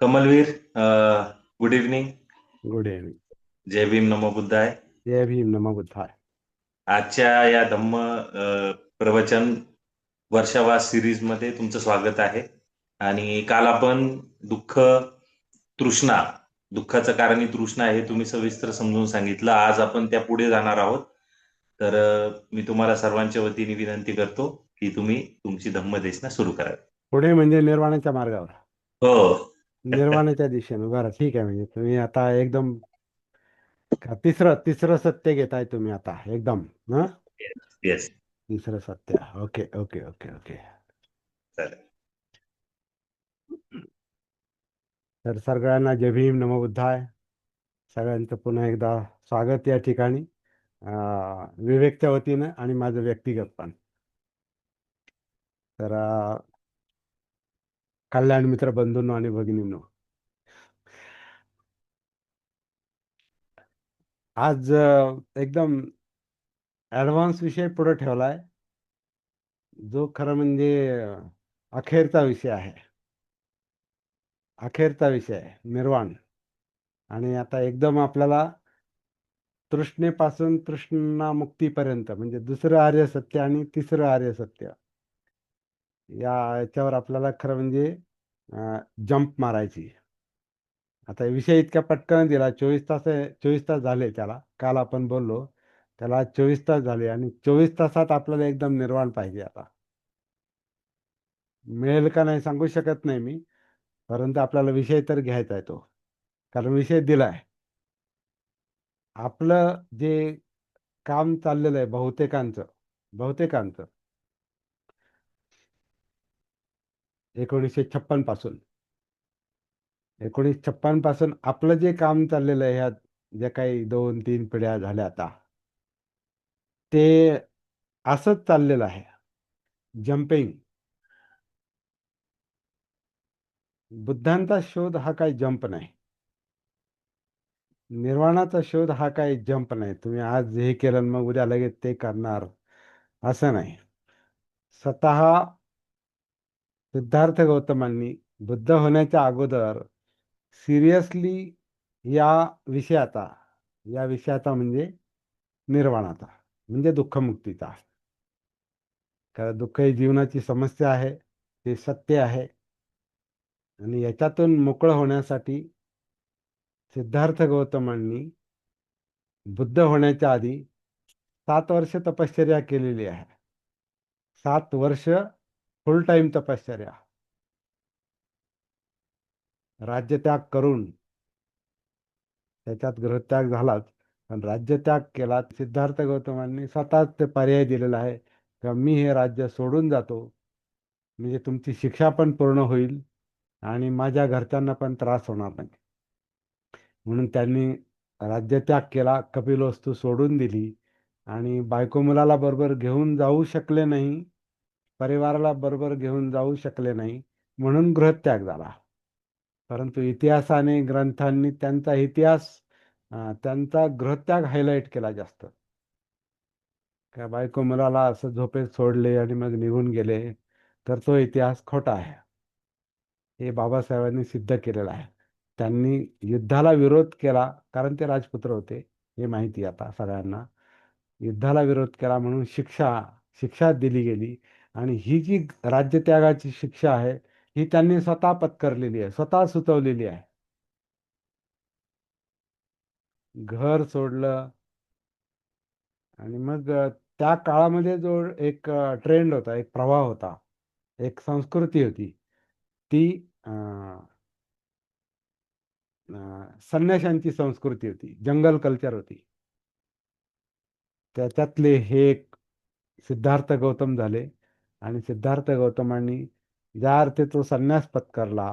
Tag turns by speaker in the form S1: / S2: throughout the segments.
S1: Kamalvir, good evening.
S2: Good evening.
S1: जय भीम, नमो बुद्धाय.
S2: जय भीम, नमो बुद्धाय.
S1: आजच्या या धम्म प्रवचन वर्षावास सिरीज मध्ये तुमचं स्वागत आहे. आणि काल आपण दुःख, तृष्णा, दुःखाचं कारण ही तृष्णा आहे, तुम्ही सविस्तर समजून सांगितलं. आज आपण त्या पुढे जाणार आहोत. तर मी तुम्हाला सर्वांच्या वतीने विनंती करतो की तुम्ही तुमची धम्मदेशना सुरू करा.
S2: पुढे म्हणजे निर्वाणाच्या मार्गावर,
S1: हो.
S2: निर्वाणाच्या दिशेने. बरं, ठीक आहे. म्हणजे तुम्ही आता एकदम तिसरं तिसरं सत्य घेताय तुम्ही आता एकदम ना.
S1: येस.
S2: तिसरं सत्य. Okay okay okay okay.
S1: चालेल.
S2: तर सगळ्यांना जय भीम, नमो बुद्धाय. सगळ्यांचं पुन्हा एकदा स्वागत या ठिकाणी, विवेकच्या वतीनं आणि माझं व्यक्तिगत पण. तर कल्याण मित्र बंधूंनो आणि भगिनींनो, आज एकदम ॲडव्हान्स विषय पुढे ठेवलाय, जो खरं म्हणजे अखेरचा विषय आहे. अखेरचा विषय आहे निर्वाण. आणि आता एकदम आपल्याला तृष्णेपासून तृष्णामुक्तीपर्यंत, म्हणजे दुसरं आर्य सत्य आणि तिसरं आर्य सत्य, याच्यावर आपल्याला खरं म्हणजे जंप मारायची. आता विषय इतक्या पटकन दिला. 24 तास 24 तास झाले त्याला. काल आपण बोललो त्याला 24 तास झाले, आणि 24 तासात आपल्याला एकदम निर्वाण पाहिजे. आता मिळेल का नाही सांगू शकत नाही मी, परंतु आपल्याला विषय तर घ्यायचा आहे तो, कारण विषय दिलाय. आपलं जे काम चाललेलं आहे बहुतेकांचं, बहुतेकांचं 1956 पासून, 1956 पासून आपलं जे काम चाललेलं आहे, ह्या ज्या काही 2-3 पिढ्या झाल्या आता, ते असंच चाललेलं आहे. जम्पिंग. बुद्धांचा शोध हा काही जंप नाही. निर्वाणाचा शोध हा काही जंप नाही. तुम्ही आज हे केलं आणि मग उद्या लगेच ते करणार, असं नाही. स्वतः सिद्धार्थ गौतमांनी बुद्ध होण्याच्या अगोदर सिरियसली या विषयाचा या विषयाचा म्हणजे निर्वाणाचा, म्हणजे दुःखमुक्तीचा, कारण दुःख ही जीवनाची समस्या आहे, ते सत्य आहे. आणि याच्यातून मोकळं होण्यासाठी सिद्धार्थ गौतमांनी बुद्ध होण्याच्या आधी 7 वर्ष तपश्चर्या केलेली आहे. 7 वर्ष फुल टाइम तपश्चर्या, राज्यत्याग करून. त्याच्यात गृहत्याग झालाच, पण राज्यत्याग केला. सिद्धार्थ गौतमांनी स्वतःच ते पर्याय दिलेला आहे का मी हे राज्य सोडून जातो, म्हणजे तुमची शिक्षा पण पूर्ण होईल आणि माझ्या घरच्यांना पण त्रास होणार नाही. म्हणून त्यांनी राज्यत्याग केला, कपिलवस्तू सोडून दिली, आणि बायको मुलाला बरोबर घेऊन जाऊ शकले नाही, परिवाराला बरोबर घेऊन जाऊ शकले नाही, म्हणून गृहत्याग झाला. परंतु इतिहासाने, ग्रंथांनी त्यांचा इतिहास, त्यांचा गृहत्याग हायलाईट केला जास्त. का बायको मुलाला असं झोपेत सोडले आणि मग निघून गेले, तर तो इतिहास खोटा आहे. हे बाबासाहेबांनी सिद्ध केलेलं आहे. त्यांनी युद्धाला विरोध केला, कारण ते राजपुत्र होते, हे माहिती आता सगळ्यांना. युद्धाला विरोध केला म्हणून शिक्षा शिक्षा दिली गेली. आणि ही जी राज्यत्यागाची शिक्षा आहे, ही त्यांनी स्वतः पत्करलेली आहे, स्वतः सुचवलेली आहे. घर सोडलं. आणि मग त्या काळामध्ये जो एक ट्रेंड होता, एक प्रवाह होता, एक संस्कृती होती, ती संन्याशांची संस्कृती होती, जंगल कल्चर होती. त्याच्यातले हे एक सिद्धार्थ गौतम झाले. आणि सिद्धार्थ गौतमांनी ज्या अर्थी तो संन्यास पत्करला,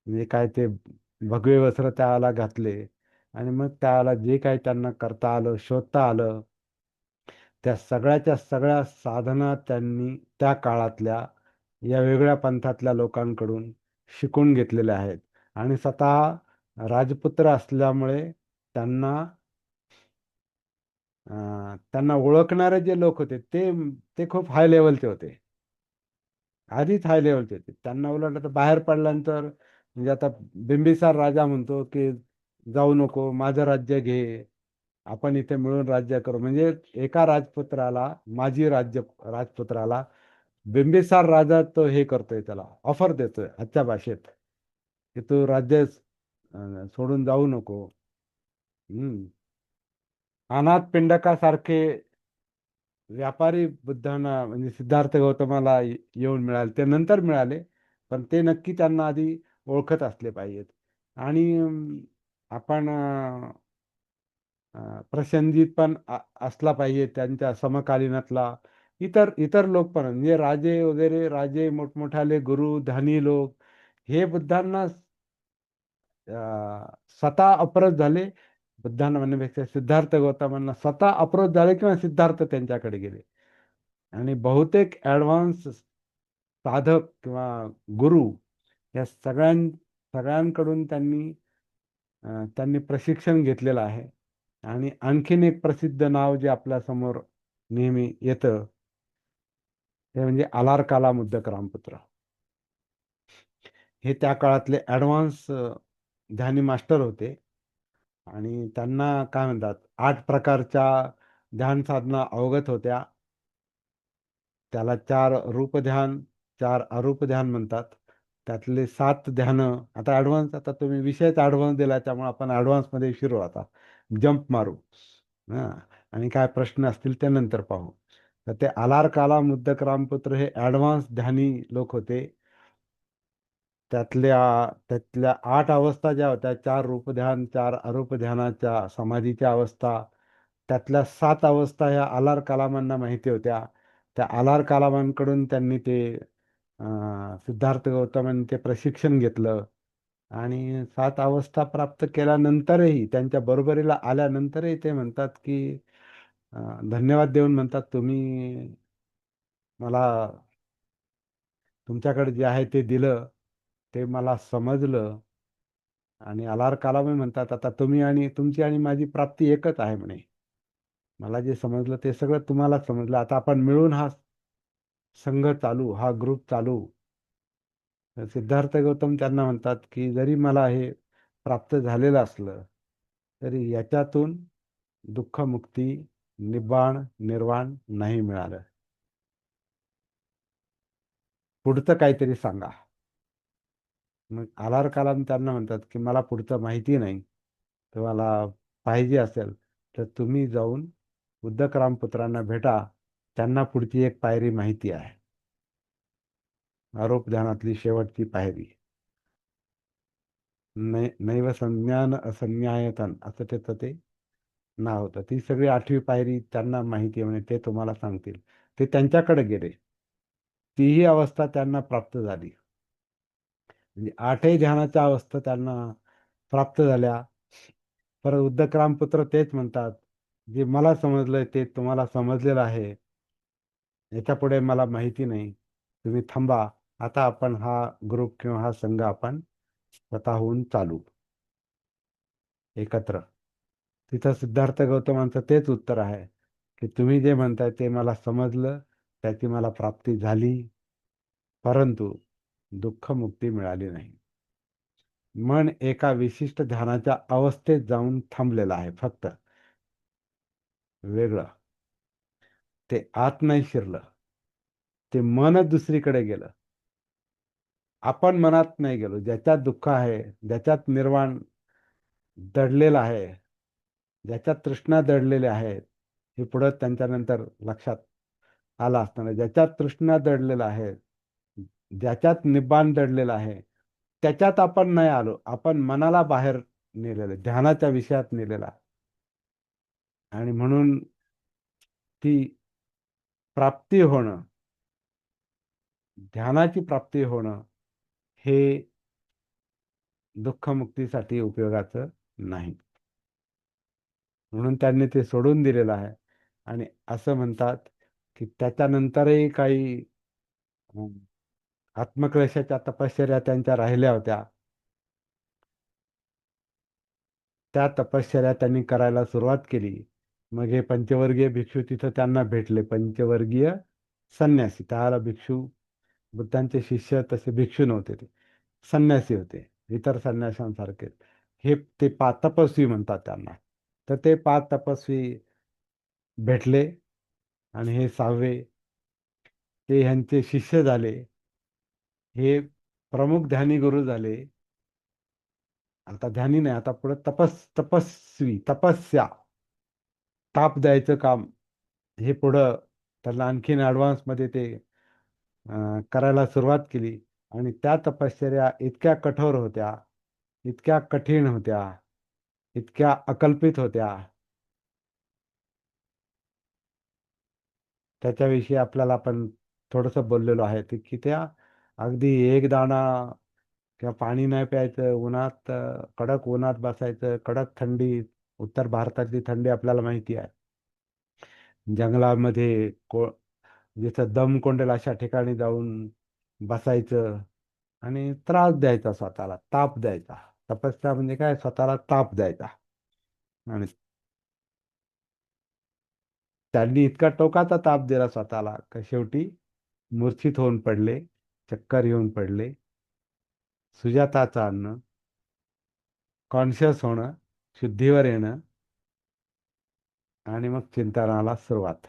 S2: म्हणजे काय ते भगवे वस्त्र त्याला घातले, आणि मग त्याला जे काही त्यांना करता आलं, शोधता आलं, त्या सगळ्याच्या सगळ्या साधना त्यांनी त्या काळातल्या या वेगळ्या पंथातल्या लोकांकडून शिकून घेतलेल्या आहेत. आणि स्वतः राजपुत्र असल्यामुळे त्यांना त्यांना ओळखणारे जे लोक होते, ते ते खूप हाय लेवलचे होते, आधीच हाय लेवलचे होते. त्यांना उलट आता बाहेर पडल्यानंतर म्हणजे आता बिंबिसार राजा म्हणतो की जाऊ नको, माझं राज्य घे, आपण इथे मिळून राज्य करू. म्हणजे एका राजपुत्राला, माजी राजपुत्राला बिंबिसार राजा तो हे करतोय, त्याला ऑफर देतोय आजच्या भाषेत, की तू राज्य सोडून जाऊ नको. हम्म. अनाथ पिंडकासारखे व्यापारी बुद्धांना, म्हणजे सिद्धार्थ गौतमाला येऊन मिळाले, ते नंतर मिळाले, पण ते नक्की त्यांना आधी ओळखत असले पाहिजेत. आणि आपण प्रसंजित पण असला पाहिजे त्यांच्या समकालीनातला. इतर इतर लोक पण, म्हणजे राजे वगैरे, राजे, मोठमोठाले गुरु, धनी लोक, हे बुद्धांना स्वतः अप्रोच झाले. बुद्धांना म्हणण्यापेक्षा सिद्धार्थ गौतमांना स्वतः अप्रोच झाले, किंवा सिद्धार्थ त्यांच्याकडे गेले. आणि बहुतेक ॲडव्हान्स साधक किंवा गुरु या सगळ्यांकडून त्यांनी प्रशिक्षण घेतलेलं आहे. आणि आणखीन एक प्रसिद्ध नाव जे आपल्या समोर नेहमी येतं, ते म्हणजे आलारकाला मुद्दक रामपुत्र. हे त्या काळातले ॲडव्हान्स ध्यानी मास्टर होते. आणि त्यांना काय म्हणतात, 8 प्रकारच्या ध्यान साधना अवगत होत्या. त्याला 4 रूप ध्यान, 4 अरूप ध्यान म्हणतात. त्यातले 7 ध्यान, आता ॲडव्हान्स, आता तुम्ही विषयच ॲडव्हान्स दिला, त्यामुळे आपण ॲडव्हान्समध्ये शिरू, आता जंप मारू. हां. आणि काय प्रश्न असतील ते नंतर पाहू. तर ते आलारकाला मुद्दक रामपुत्र हे ॲडव्हान्स ध्यानी लोक होते. त्यातल्या त्यातल्या 8 अवस्था ज्या होत्या, 4 रूप ध्यान, 4 अरूप ध्यानाच्या समाधीच्या अवस्था, त्यातल्या 7 अवस्था ह्या आलार कलामांना माहिती होत्या. त्या आलार कलामांकडून त्यांनी ते सिद्धार्थ गौतमांनी ते प्रशिक्षण घेतलं. आणि 7 अवस्था प्राप्त केल्यानंतरही, त्यांच्या बरोबरीला आल्यानंतरही ते म्हणतात की धन्यवाद देऊन म्हणतात, तुम्ही मला, तुमच्याकडे जे आहे ते दिलं, ते मला समजलं. आणि आलार कालामी म्हणतात, आता तुम्ही आणि तुमची आणि माझी प्राप्ती एकच आहे म्हणे. मला जे समजलं ते सगळं तुम्हाला समजलं. आता आपण मिळून हा संघ चालू, हा ग्रुप चालू. तर सिद्धार्थ गौतम त्यांना म्हणतात की जरी मला हे प्राप्त झालेलं असलं, तरी याच्यातून दुःखमुक्ती, निब्बाण, निर्वाण नाही मिळालं. पुढचं काहीतरी सांगा. मग आलार कलाम त्यांना म्हणतात की मला पुढचं माहिती नाही, तुम्हाला पाहिजे असेल तर तुम्ही जाऊन उद्धक रामपुत्रांना भेटा, त्यांना पुढची एक पायरी माहिती आहे, आरोप ध्यानातली शेवटची पायरी. नैव संज्ञान असंज्ञायतन असं त्याचं ते नाव होतं. ती सगळी 8वी पायरी त्यांना माहिती आहे म्हणे, ते तुम्हाला सांगतील. ते त्यांच्याकडे गेले, तीही अवस्था त्यांना प्राप्त झाली. म्हणजे 8ही ध्यानाच्या अवस्था त्यांना प्राप्त झाल्या. परत उद्धक रामपुत्र तेच म्हणतात, जे मला समजलंय ते तुम्हाला समजलेलं आहे, याच्या पुढे मला माहिती नाही, तुम्ही थांबा. आता आपण हा ग्रुप किंवा हा संघ आपण स्वतःहून चालू एकत्र. तिथं सिद्धार्थ गौतमांचं तेच उत्तर आहे की तुम्ही जे म्हणताय ते मला समजलं, त्याची मला प्राप्ती झाली, परंतु दुःखमुक्ती मिळाली नाही. मन एका विशिष्ट ध्यानाच्या अवस्थेत जाऊन थांबलेलं आहे फक्त, वेगळं. ते आत नाही शिरलं, ते मनच दुसरीकडे गेलं. आपण मनात नाही गेलो. ज्याच्यात दुःख आहे, ज्याच्यात निर्वाण दडलेलं आहे, ज्याच्यात तृष्णा दडलेल्या आहेत, हे पुढं त्यांच्यानंतर लक्षात आलं असताना, ज्याच्यात तृष्णा दडलेलं आहे, ज्याच्यात निब्बाण दडलेलं आहे, त्याच्यात आपण नाही आलो. आपण मनाला बाहेर नेलेलं, ध्यानाच्या विषयात नेलेला. आणि म्हणून ती प्राप्ती होणं, ध्यानाची प्राप्ती होणं, हे दुःखमुक्तीसाठी उपयोगाचं नाही. म्हणून त्यांनी ते सोडून दिलेलं आहे. आणि असं म्हणतात की त्याच्यानंतरही काही अं, आत्मक्लेशाच्या तपश्चर्या त्यांच्या राहिल्या होत्या. त्या तपश्चर्या त्यांनी करायला सुरुवात केली. मग हे पंचवर्गीय भिक्षू तिथं त्यांना भेटले, पंचवर्गीय संन्यासी. त्याला भिक्षू, बुद्धांचे शिष्य तसे भिक्षू नव्हते, ते संन्यासी होते. इतर संन्याशांसारखे. हे ते तपस्वी म्हणतात त्यांना. तर ते 5 तपस्वी भेटले आणि हे 6वे ते ह्यांचे शिष्य झाले. हे प्रमुख ध्यानी गुरु झाले. आता ध्यानी नाही, आता पुढे तपस्वी, तपस्या, ताप द्यायचं काम, हे पुढं त्यांना आणखीन ॲडव्हान्समध्ये ते करायला सुरुवात केली. आणि त्या तपश्चर्या इतक्या कठोर होत्या, इतक्या कठीण होत्या, इतक्या अकल्पित होत्या, त्याच्याविषयी आपल्याला आपण थोडंसं बोललेलो आहे ते, की त्या अगदी एक दाणा किंवा पाणी नाही प्यायचं, उन्हात कडक उन्हात बसायचं, कडक थंडी, उत्तर भारतातली थंडी आपल्याला माहिती आहे. जंगलामध्ये जिथं दम कोंडेल अशा ठिकाणी जाऊन बसायचं आणि त्रास द्यायचा, स्वतःला ताप द्यायचा. तपस्या म्हणजे काय? स्वतःला ताप द्यायचा. आणि त्यांनी इतका टोकाचा ताप दिला स्वतःला का शेवटी मूर्छित होऊन पडले, चक्कर येऊन पडले. सुजाताचं अन्न, कॉन्शियस होणं, शुद्धीवर येणं, आणि मग चिंतनाला सुरुवात.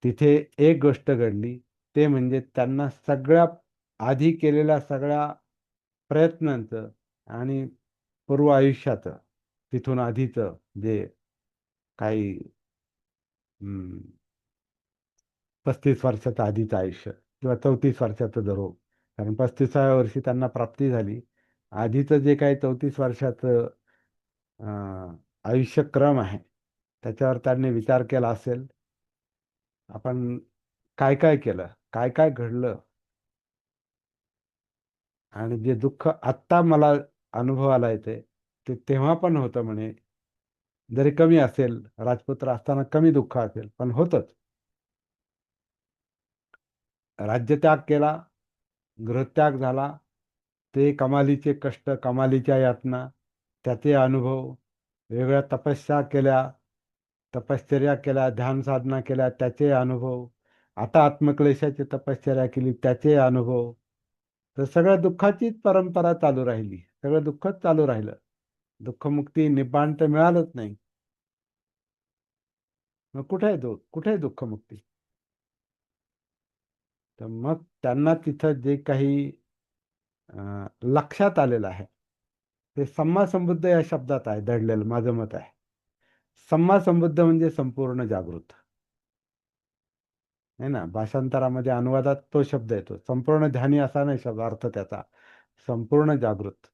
S2: तिथे एक गोष्ट घडली, ते म्हणजे त्यांना सगळ्या आधी केलेल्या सगळ्या प्रयत्नांचं आणि पूर्व आयुष्याचं, तिथून आधीचं जे काही 35 वर्षाचं आधीचं आयुष्य किंवा 34 वर्षाचं धरू, कारण 35व्या वर्षी त्यांना प्राप्ती झाली. आधीचं जे काही 34 वर्षाचं आयुष्यक्रम आहे, त्याच्यावर त्यांनी विचार केला असेल, आपण काय काय केलं, काय काय घडलं, आणि जे दुःख आत्ता मला अनुभवाला येते ते तेव्हा पण होतं म्हणे. जरी कमी असेल, राजपुत्र असताना कमी दुःख असेल, पण होतच. राज्यत्याग केला, गृहत्याग झाला, ते कमालीचे कष्ट, कमालीच्या यातना, त्याचे अनुभव, वेगळ्या तपश्चर्या केल्या, ध्यान साधना केल्या, त्याचे अनुभव, आता आत्मक्लेशाची तपश्चर्या केली, त्याचे अनुभव. तर सगळ्या दुःखाचीच परंपरा चालू राहिली, सगळं दुःखच चालू राहिलं. दुःखमुक्ती, निब्बाण तर मिळालंच नाही. मग कुठे आहे दुःखमुक्ती? तर मग त्यांना तिथं जे काही लक्षात आलेलं आहे, ते सम्मा संबुद्ध या शब्दात आहे दडलेलं, माझं मत आहे. सम्मा संबुद्ध म्हणजे संपूर्ण जागृत आहे ना. भाषांतरामध्ये, अनुवादात तो शब्द येतो. संपूर्ण ध्यानी असा नाही शब्द अर्थ त्याचा. संपूर्ण जागृत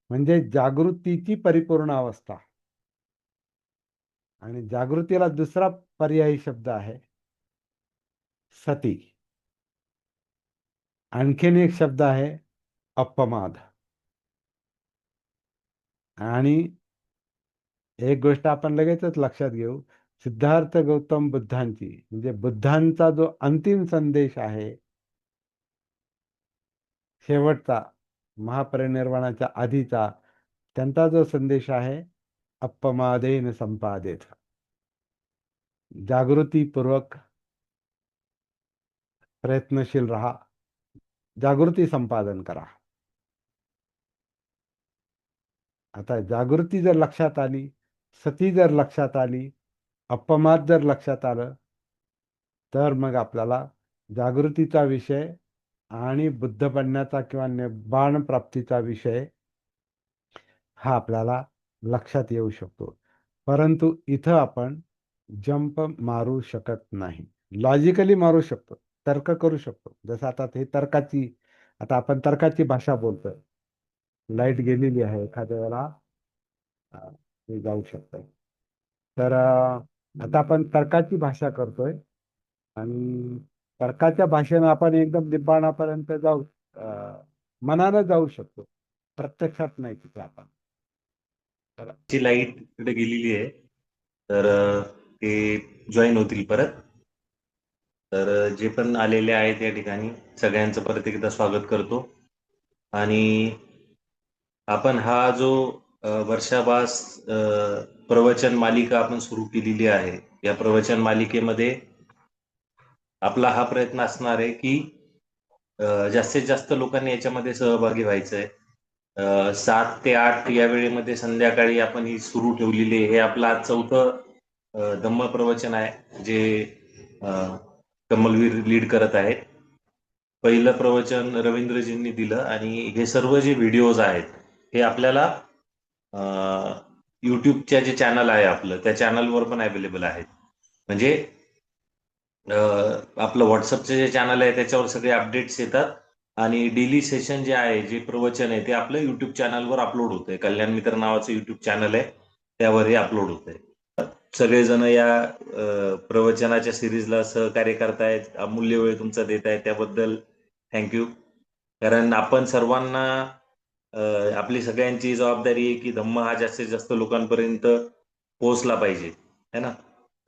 S2: म्हणजे जागृतीची परिपूर्ण अवस्था. आणि जागृतीला दुसरा पर्यायी शब्द आहे सती. आणखीन एक शब्द आहे अपमाद. आणि एक गोष्ट आपण लगेचच लक्षात घेऊ, सिद्धार्थ गौतम बुद्धांची, म्हणजे बुद्धांचा जो अंतिम संदेश आहे, शेवटचा, महापरिनिर्वाणाच्या आधीचा, त्यांचा जो संदेश आहे, अपमादेन संपादेत, जागृतीपूर्वक प्रयत्नशील राहा, जागृती संपादन करा. आता जागृती जर लक्षात आली, सती जर लक्षात आली, अपमाद जर लक्षात आलं, तर मग आपल्याला जागृतीचा विषय आणि बुद्ध बनण्याचा किंवा निब्बाण प्राप्तीचा विषय हा आपल्याला लक्षात येऊ शकतो. परंतु इथं आपण जंप मारू शकत नाही. लॉजिकली मारू शकतो, तर्क करू शकतो. जसं आता हे तर्काची, आता आपण तर्काची भाषा बोलतोय. लाईट गेलेली आहे, एखाद्या वेळेला ते जाऊ शकतं. तर आता आपण तर्काची भाषा करतोय, आणि तर्काच्या भाषेनं आपण एकदम निब्बाणापर्यंत जाऊ, मनानं जाऊ शकतो, प्रत्यक्षात नाही तिथे आपण.
S1: ची लाईट तिकडे गेलेली आहे, तर ते जॉईन होतील परत. तर जे पण आलेले आहेत या ठिकाणी सगळ्यांचं परत एकदा स्वागत करतो. आणि आपण हा जो वर्षाभास प्रवचन मालिका आपण सुरू केलेली आहे, या प्रवचन मालिकेमध्ये आपला हा प्रयत्न असणार आहे की जास्तीत जास्त लोकांनी याच्यामध्ये सहभागी व्हायचंय. 7 ते 8 या वेळेमध्ये संध्याकाळी आपण ही सुरू ठेवलेली आहे. हे आपलं आज चौथं धम्म प्रवचन आहे, जे अ, कमलवीर लीड करत आहेत. पहिलं प्रवचन रवींद्रजींनी दिलं आणि हे सर्व जे व्हिडिओज आहेत हे आपल्याला युट्यूबच्या जे चॅनल आहे आपलं, त्या चॅनलवर पण अवेलेबल आहेत. म्हणजे आपलं व्हॉट्सअपचे जे चॅनल आहे त्याच्यावर सगळे अपडेट्स येतात आणि डेली सेशन जे आहे, जे प्रवचन आहे ते आपलं युट्यूब चॅनलवर अपलोड होतंय. कल्याण मित्र नावाचं युट्यूब चॅनल आहे, त्यावर हे अपलोड होतंय. सगळेजण या प्रवचनाच्या सिरीजला सहकार्य करतायत, अमूल्य वेळ तुमचा देताय, त्याबद्दल थँक्यू. कारण आपण सर्वांना आपली सगळ्यांची जबाबदारी आहे की धम्म हा जास्तीत जास्त लोकांपर्यंत पोहोचला पाहिजे, है ना.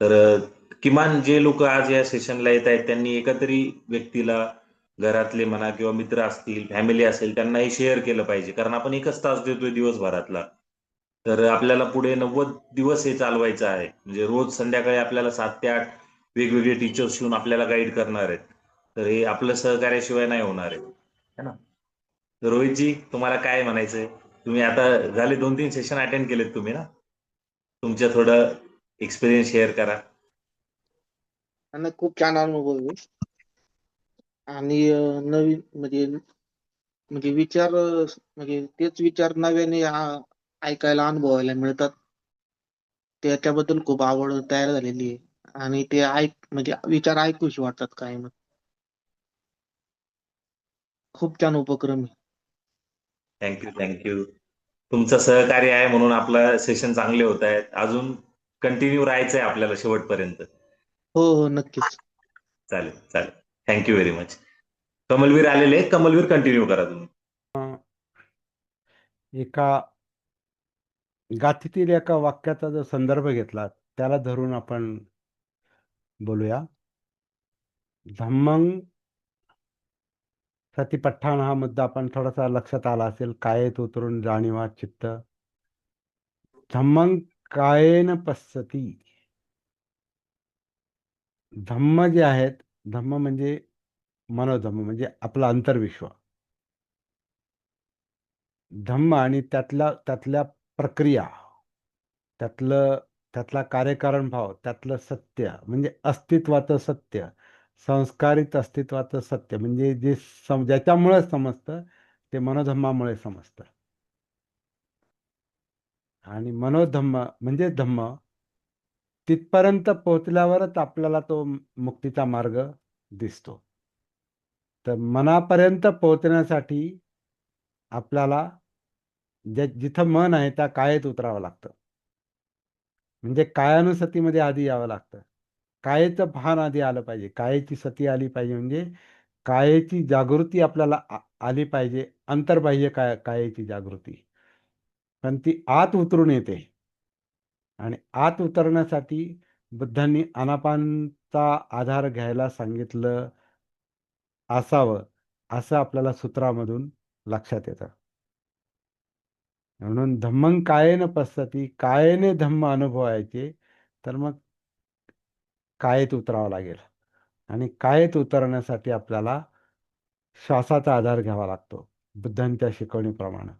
S1: तर किमान जे लोक आज या सेशनला येत आहेत त्यांनी एका तरी व्यक्तीला, घरातले म्हणा किंवा मित्र असतील, फॅमिली असेल, त्यांनाही शेअर केलं पाहिजे. कारण आपण एकच तास देतोय दिवसभरातला, तर आपल्याला पुढे 90 दिवस हे चालवायचं आहे. म्हणजे रोज संध्याकाळी आपल्याला 7 ते 8 वेगवेगळे टीचर्स येऊन आपल्याला गाईड करणार आहेत. तर हे आपलं सहकार्याशिवाय नाही होणार आहे, है ना. तर रोहितजी, तुम्हाला काय म्हणायचंय? तुम्ही आता झाले 2-3 सेशन अटेंड केलेत तुम्ही ना, तुमच्या थोडं एक्सपिरियन्स शेअर करा.
S3: आणि खूप छान अनुभव आहे. आणि नवीन म्हणजे म्हणजे विचार म्हणजे तेच विचार नव्याने ऐकायला अनुभवायला मिळतात. त्याच्याबद्दल खूप आवड तयार झालेली आहे आणि ते म्हणजे विचार ऐकूशी वाटतात काय मग. खूप छान उपक्रम आहे.
S1: Thank you, thank you. तुमचं सहकार्य आहे म्हणून आपलं सेशन चांगले होत आहेत. अजून कंटिन्यू राहायचंय आपल्याला शेवटपर्यंत.
S3: हो हो नक्कीच.
S1: चालेल, चालेल. Thank you very much. कमलवीर आलेले, कमलवीर कंटिन्यू करा तुम्ही.
S2: एका गाथेतील एका वाक्याचा जो संदर्भ घेतला त्याला धरून आपण बोलूया. धम्मं सतिपट्ठाण हा मुद्दा आपण थोडासा लक्षात आला असेल. कायेत उतरून जाणीवा चित्त. धम्मं कायेन पश्यति. धम्म जे आहेत, धम्म म्हणजे मनोधम्म, म्हणजे आपला अंतर्विश्व. धम्म आणि त्यातल्या प्रक्रिया, त्यातला कार्यकारण भाव, त्यातलं सत्य म्हणजे अस्तित्वाचं सत्य, संस्कारित अस्तित्वाचं सत्य, म्हणजे जे ज्याच्यामुळे समजतं ते मनोधम्मामुळे समजतं. आणि मनोधम्म म्हणजे धम्म तिथपर्यंत पोहोचल्यावरच आपल्याला तो मुक्तीचा मार्ग दिसतो. तर मनापर्यंत पोहोचण्यासाठी आपल्याला जिथं मन आहे त्या कायेत उतरावं लागतं. म्हणजे कायानुसतीमध्ये आधी यावं लागतं. कायेचं भान आधी आलं पाहिजे, कायेची सती आली पाहिजे. म्हणजे कायेची जागृती आपल्याला आली पाहिजे, अंतर पाहिजे कायेची जागृती. पण ती आत उतरून येते. आणि आत उतरण्यासाठी बुद्धांनी आनापानचा आधार घ्यायला सांगितलं असावं, असं आपल्याला सूत्रामधून लक्षात येतं. म्हणून धम्मं कायेन पश्यति, कायेने धम्म अनुभवायचे, तर मग कायेत उतरावं लागेल. आणि कायेत उतरण्यासाठी आपल्याला श्वासाचा आधार घ्यावा लागतो बुद्धांच्या शिकवणीप्रमाणे.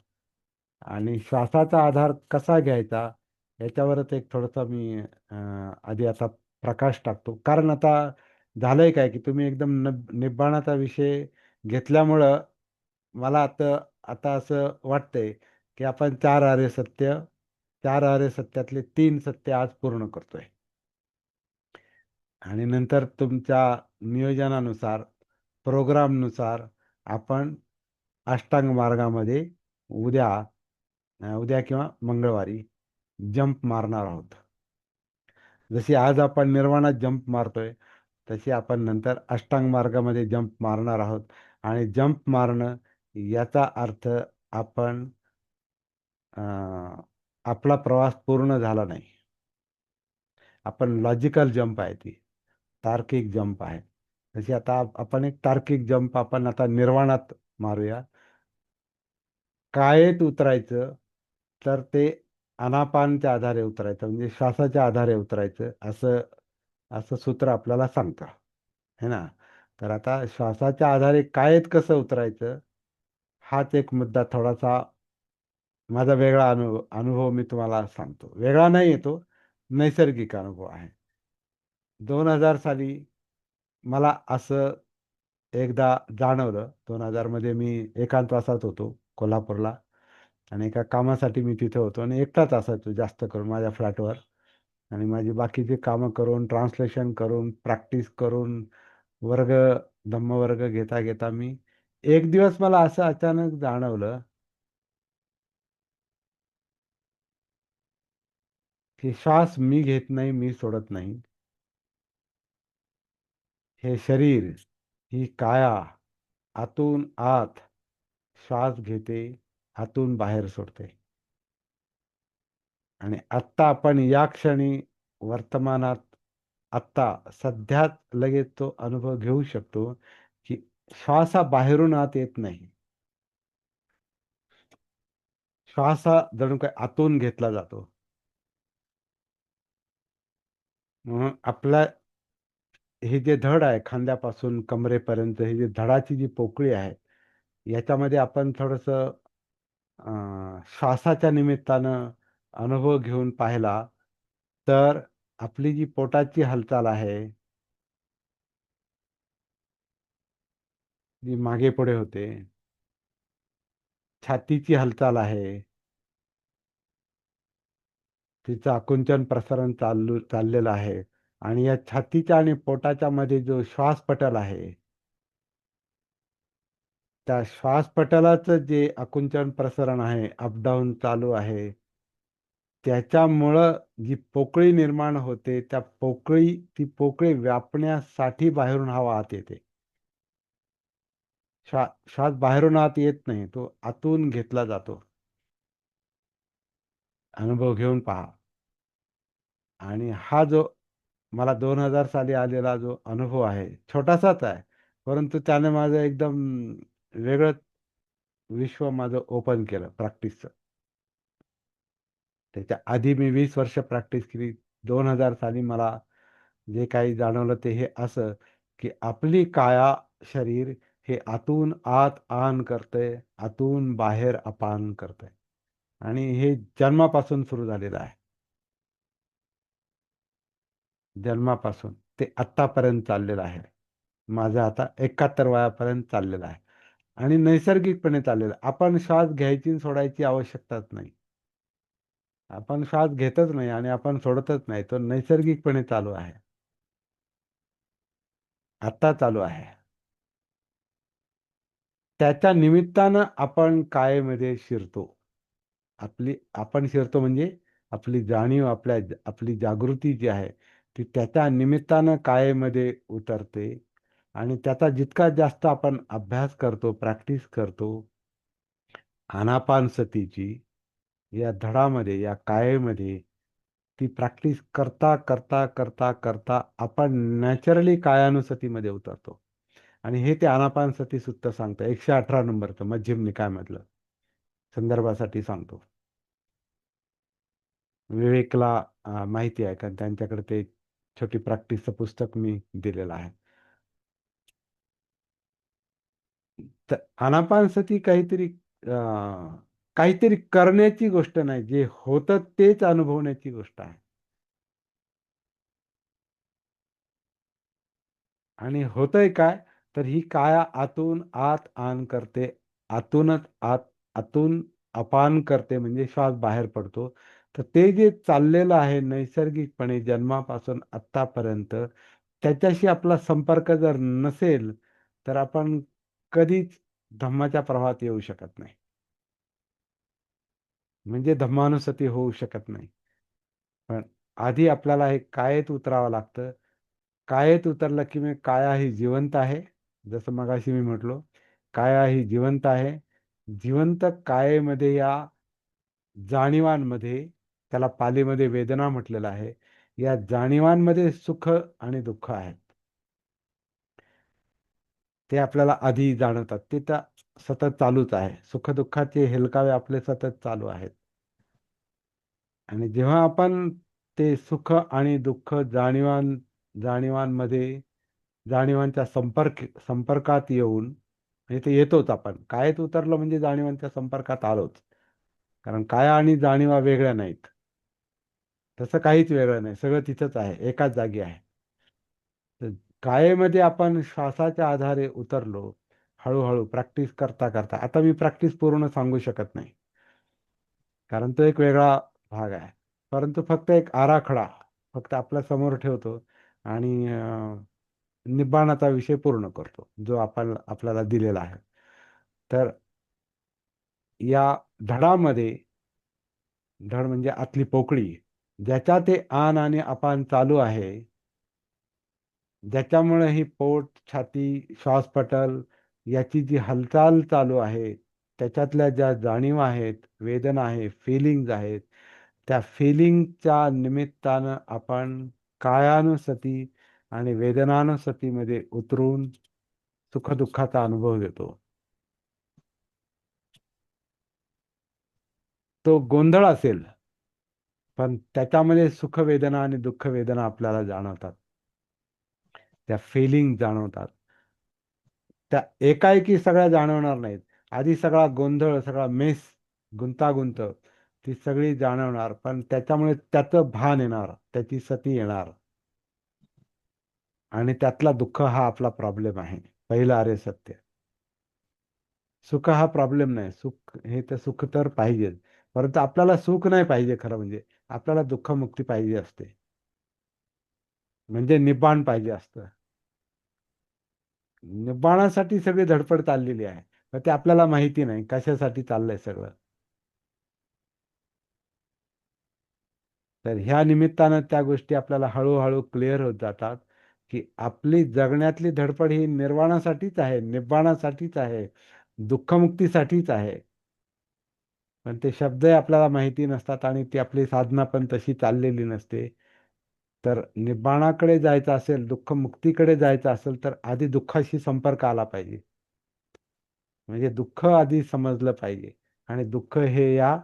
S2: आणि श्वासाचा आधार कसा घ्यायचा याच्यावरच एक थोडंसं मी आधी आता प्रकाश टाकतो. कारण आता झालंय काय की तुम्ही एकदम निब्बाणाचा विषय घेतल्यामुळं मला आता आता असं वाटतंय की आपण 4 आर्य सत्य, 4 आर्य सत्यातले 3 सत्य आज पूर्ण करतोय. आणि नंतर तुमच्या नियोजनानुसार, प्रोग्रामनुसार आपण अष्टांग मार्गामध्ये उद्या उद्या किंवा मंगळवारी जंप मारणार आहोत. जशी आज आपण निर्वाणात जंप मारतोय तशी आपण नंतर अष्टांग मार्गामध्ये जंप मारणार आहोत. आणि जंप मारणं याचा अर्थ आपण आपला प्रवास पूर्ण झाला नाही. आपण लॉजिकल जंप आहे, ती तार्किक जंप आहे. तशी आता आपण एक तार्किक जंप आपण आता निर्वाणात मारूया. कायेत उतरायचं तर ते आनापानच्या आधारे उतरायचं, म्हणजे श्वासाच्या आधारे उतरायचं, असं असं सूत्र आपल्याला सांगतं, है ना. तर आता श्वासाच्या आधारे कायेत कसं उतरायचं, हाच एक मुद्दा थोडासा माझा वेगळा अनुभव मी तुम्हाला सांगतो. वेगळा नाही येतो, नैसर्गिक अनुभव आहे. 2000 साली मला असं एकदा जाणवलं. 2000 मध्ये मी एकांतवासात होतो कोल्हापूरला आणि एका कामासाठी मी तिथे होतो आणि एकटाच असायचो जास्त करून माझ्या फ्लॅटवर. आणि माझी बाकीची कामं करून, ट्रान्सलेशन करून, प्रॅक्टिस करून, वर्ग धम्मवर्ग घेता घेता मी एक दिवस मला असं अचानक जाणवलं की श्वास मी घेत नाही, मी सोडत नाही. हे शरीर, ही काया आतून आत श्वास घेते, आतून बाहेर सोडते. आणि आत्ता आपण या क्षणी वर्तमानात आत्ता सध्याच लगेच तो अनुभव घेऊ शकतो की श्वास हा बाहेरून आत येत नाही. श्वास हा जणू काय आतून घेतला जातो. म्हणून आपल्या हे जे धड आहे खांद्यापासून कमरेपर्यंत, ही जी धडाची जी पोकळी आहे, याच्यामध्ये आपण थोडंसं श्वासाच्या निमित्तानं अनुभव घेऊन पाहिला तर आपली जी पोटाची हालचाल आहे, जी मागे पुढे होते, छातीची हालचाल आहे, तिचं आकुंचन प्रसारण चाललेलं आहे आणि या छातीच्या आणि पोटाच्या मध्ये जो श्वासपटल आहे, त्या श्वासपटलाचं जे आकुंचन प्रसरण आहे, अपडाऊन चालू आहे, त्याच्यामुळं जी पोकळी निर्माण होते, ती पोकळी व्यापण्यासाठी बाहेरून हवा आत येते. श्वास बाहेरून आत येत नाही, तो आतून घेतला जातो. अनुभव घेऊन पहा. आणि हा जो मला 2000 साली आलेला जो अनुभव आहे, छोटासाच आहे, परंतु त्याने माझं एकदम वेगळंच विश्व माझं ओपन केलं प्रॅक्टिसचं. त्याच्या आधी मी 20 वर्ष प्रॅक्टिस केली. 2000 साली मला जे काही जाणवलं ते हे असं, की आपली काया, शरीर हे आतून आत आन करतंय, आतून बाहेर अपान करतंय. आणि हे जन्मापासून सुरू झालेलं आहे. जन्मापासून ते आत्तापर्यंत चाललेलं आहे. माझं आता 71 वयापर्यंत चाललेलं आहे. आणि नैसर्गिकपणे चाललेलं आहे. आपण श्वास घ्यायची आणि सोडायची आवश्यकताच नाही. आपण श्वास घेतच नाही आणि आपण सोडतच नाही. तो नैसर्गिकपणे चालू आहे. आत्ता चालू आहे. त्याच्या निमित्तानं आपण कायेमध्ये शिरतो. आपण शिरतो म्हणजे आपली जाणीव, आपली जागृती जी आहे, ती त्याच्या निमित्तानं कायेमध्ये उतरते. आणि त्याचा जितका जास्त आपण अभ्यास करतो, प्रॅक्टिस करतो, आनापानसतीची या धडामध्ये, या कायेमध्ये ती प्रॅक्टिस करता करता करता करता आपण नॅचरली कायानुसतीमध्ये उतरतो. आणि हे ते आनापानसती सुद्धा सांगतं. 118 नंबरचं मध्यम निकायमधलं संदर्भासाठी सांगतो. विवेकला माहिती आहे, कारण त्यांच्याकडे ते छोटी प्रॅक्टिसचं पुस्तक मी दिलेलं आहे. तर आनापानसती काहीतरी करण्याची गोष्ट नाही, जे होतं तेच अनुभवण्याची गोष्ट आहे. आणि होतंय काय, तर ही काया आतून आत आन करते, आतूनच आतून अपान करते, म्हणजे श्वास बाहेर पडतो. तर ते जे चाललेलं आहे नैसर्गिकपणे जन्मापासून आत्तापर्यंत, त्याच्याशी आपला संपर्क जर नसेल तर आपण कधीच धम्माच्या प्रवाहात येऊ शकत नाही. म्हणजे धम्मानुसती होऊ शकत नाही. पण आधी आपल्याला हे कायेत उतरावं लागतं. कायेत उतरलं की मी काया ही जिवंत आहे. जसं मगाशी मी म्हटलो, काया ही जिवंत आहे. जिवंत कायेमध्ये या जाणीवांमध्ये, त्याला पालीमध्ये वेदना म्हटलेलं आहे, या जाणीवांमध्ये सुख आणि दुःख आहेत. ते आपल्याला आधी जाणवतात. ते तर सतत चालूच आहे. सुखदुःखाचे हेलकावे आपले सतत चालू आहेत. आणि जेव्हा आपण ते सुख आणि दुःख जाणीवांमध्ये जाणीवांच्या संपर्कात येऊन, म्हणजे ते येतोच आपण कायेत उतरलं म्हणजे जाणीवांच्या संपर्कात आलोच. कारण काया आणि जाणीवा वेगळ्या नाहीत. तसं काहीच वेगळं नाही, सगळं तिथंच आहे, एकाच जागी आहे. तर कायेमध्ये आपण श्वासाच्या आधारे उतरलो, हळूहळू प्रॅक्टिस करता करता. आता मी प्रॅक्टिस पूर्ण सांगू शकत नाही, कारण तो एक वेगळा भाग आहे. परंतु फक्त एक आराखडा फक्त आपल्या समोर ठेवतो आणि निब्बाणाचा विषय पूर्ण करतो, जो आपण आपल्याला दिलेला आहे. तर या धडामध्ये, धड म्हणजे आतली पोकळी, ज्याच्या ते आन आणि अपान चालू आहे, ज्याच्यामुळे ही पोट, छाती, श्वासपटल याची जी हालचाल चालू आहे, त्याच्यातल्या ज्या जाणीवा आहेत, वेदना आहेत, फिलिंग्ज आहेत, त्या फिलिंगच्या निमित्तानं आपण कायानुसती आणि वेदनानुसतीमध्ये उतरून सुखदुःखाचा अनुभव घेतो. तो गोंधळ असेल, पण त्याच्यामध्ये सुख वेदना आणि दुःख वेदना आपल्याला जाणवतात, त्या फिलिंग जाणवतात. त्या एकाएकी सगळ्या जाणवणार नाहीत. आधी सगळा गोंधळ, सगळा मेस, गुंतागुंत ती सगळी जाणवणार, पण त्याच्यामुळे त्याचं भान येणार, त्याची सती येणार. आणि त्यातला दुःख हा आपला प्रॉब्लेम आहे, पहिलं आर्य सत्य. सुख हा प्रॉब्लेम नाही, सुख हे तर सुख तर पाहिजेच. परंतु आपल्याला सुख नाही पाहिजे, खरं म्हणजे आपल्याला दुःखमुक्ती पाहिजे असते, म्हणजे निब्बाण पाहिजे असतं. निब्बाणासाठी सगळी धडपड चाललेली आहे, पण ते आपल्याला माहिती नाही कशासाठी चाललंय सगळं. तर ह्या निमित्तानं त्या गोष्टी आपल्याला हळूहळू क्लिअर होत जातात, की आपली जगण्यातली धडपड ही निर्वाणासाठीच आहे, निब्बाणासाठीच आहे, दुःखमुक्तीसाठीच आहे. पण ते शब्दही आपल्याला माहिती नसतात आणि ती आपली साधना पण तशी चाललेली नसते. तर निब्बाणाकडे जायचं असेल, दुःखमुक्तीकडे जायचं असेल, तर आधी दुःखाशी संपर्क आला पाहिजे. म्हणजे दुःख आधी समजलं पाहिजे. आणि दुःख हे या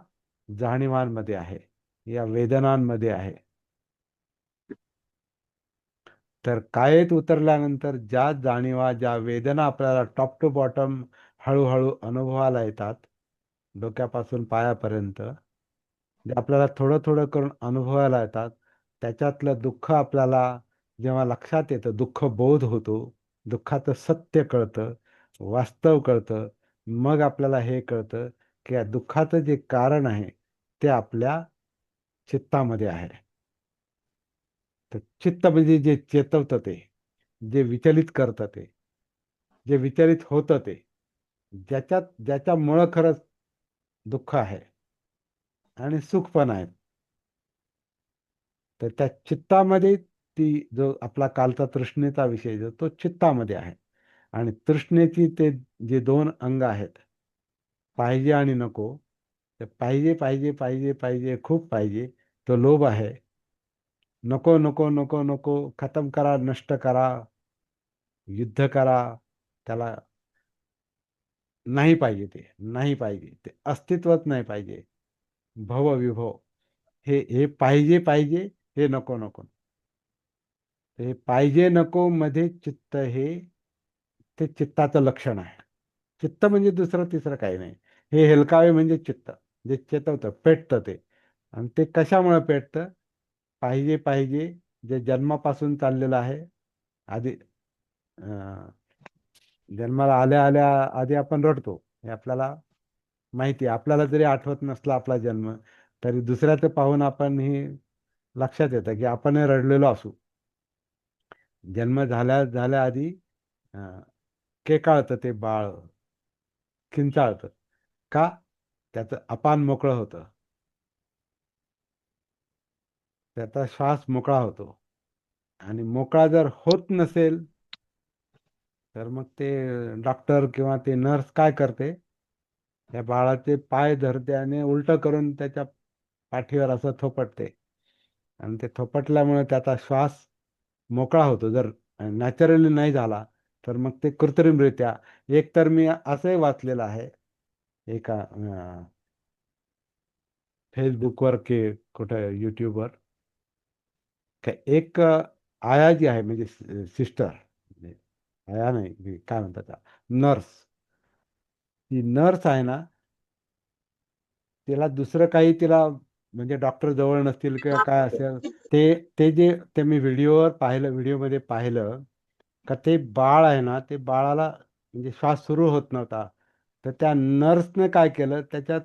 S2: जाणीवांमध्ये आहे, या वेदनांमध्ये आहे. तर कायेत उतरल्यानंतर ज्या जाणीवा, ज्या वेदना आपल्याला टॉप टू बॉटम हळूहळू अनुभवाला येतात, डोक्यापासून पायापर्यंत जे आपल्याला थोडं थोडं करून अनुभवायला येतात, त्याच्यातलं दुःख आपल्याला जेव्हा लक्षात येतं, दुःख बोध होतो, दुःखाचं सत्य कळतं, वास्तव कळतं, मग आपल्याला हे कळतं की या दुःखाचं जे कारण आहे ते आपल्या चित्तामध्ये आहे. तर चित्त म्हणजे जे चेतवतं, ते जे विचलित करतं, ते जे विचलित होतं, ते ज्याच्यामुळं खरंच दुःख आहे आणि सुख पण आहे. तर त्या चित्तामध्ये ती जो आपला कालचा तृष्णेचा विषय जो तो चित्तामध्ये आहे. आणि तृष्णेची ते जे दोन अंग आहेत, पाहिजे आणि नको, ते पाहिजे पाहिजे पाहिजे पाहिजे खूप पाहिजे, तो लोभ आहे. नको नको नको नको, खतम करा, नष्ट करा, युद्ध करा, त्याला नाही पाहिजे, ते नाही पाहिजे, ते अस्तित्वच नाही पाहिजे. भवविभव, हे पाहिजे पाहिजे, हे नको नको. हे पाहिजे नको मध्ये चित्त हे, ते चित्ताचं लक्षण आहे. चित्त म्हणजे दुसरं तिसरं काही नाही. हे हेलकावे म्हणजे चित्त, जे चेतवतं, पेटतं ते. आणि ते कशामुळे पेटतं? पाहिजे पाहिजे, जे जन्मापासून चाललेलं आहे. आधी अं, जन्माला आल्या आल्या आधी आपण रडतो, हे आपल्याला माहिती आहे. आपल्याला जरी आठवत नसला आपला जन्म, तरी दुसऱ्याचं पाहून आपण हे लक्षात येतं की आपण रडलेलो असू. जन्म झाल्या झाल्या आधी केकाळतं ते बाळ, किंचाळतं. का? त्याचं अपान मोकळं होतं, त्याचा श्वास मोकळा होतो. आणि मोकळा जर होत नसेल, तर मग ते डॉक्टर किंवा ते नर्स काय करते, त्या बाळाचे पाय धरते आणि उलटं करून त्याच्या पाठीवर असं थोपटते. आणि ते थोपटल्यामुळे त्याचा श्वास मोकळा होतो. जर नॅचरली नाही झाला, तर मग ते कृत्रिमरित्या, एक तर मी असंही वाचलेलं आहे एका फेसबुकवर की कुठं युट्यूबवर, एक आया जी आहे, म्हणजे सिस्टर, आया नाही, काय म्हणतात, नर्स. ती नर्स आहे ना, तिला दुसरं काही तिला म्हणजे डॉक्टर जवळ नसतील किंवा काय असेल, ते ते जे ते मी व्हिडिओवर पाहिलं, व्हिडिओमध्ये पाहिलं का ते बाळ आहे ना, ते बाळाला म्हणजे श्वास सुरू होत नव्हता. तर त्या नर्सने काय केलं, त्याच्यात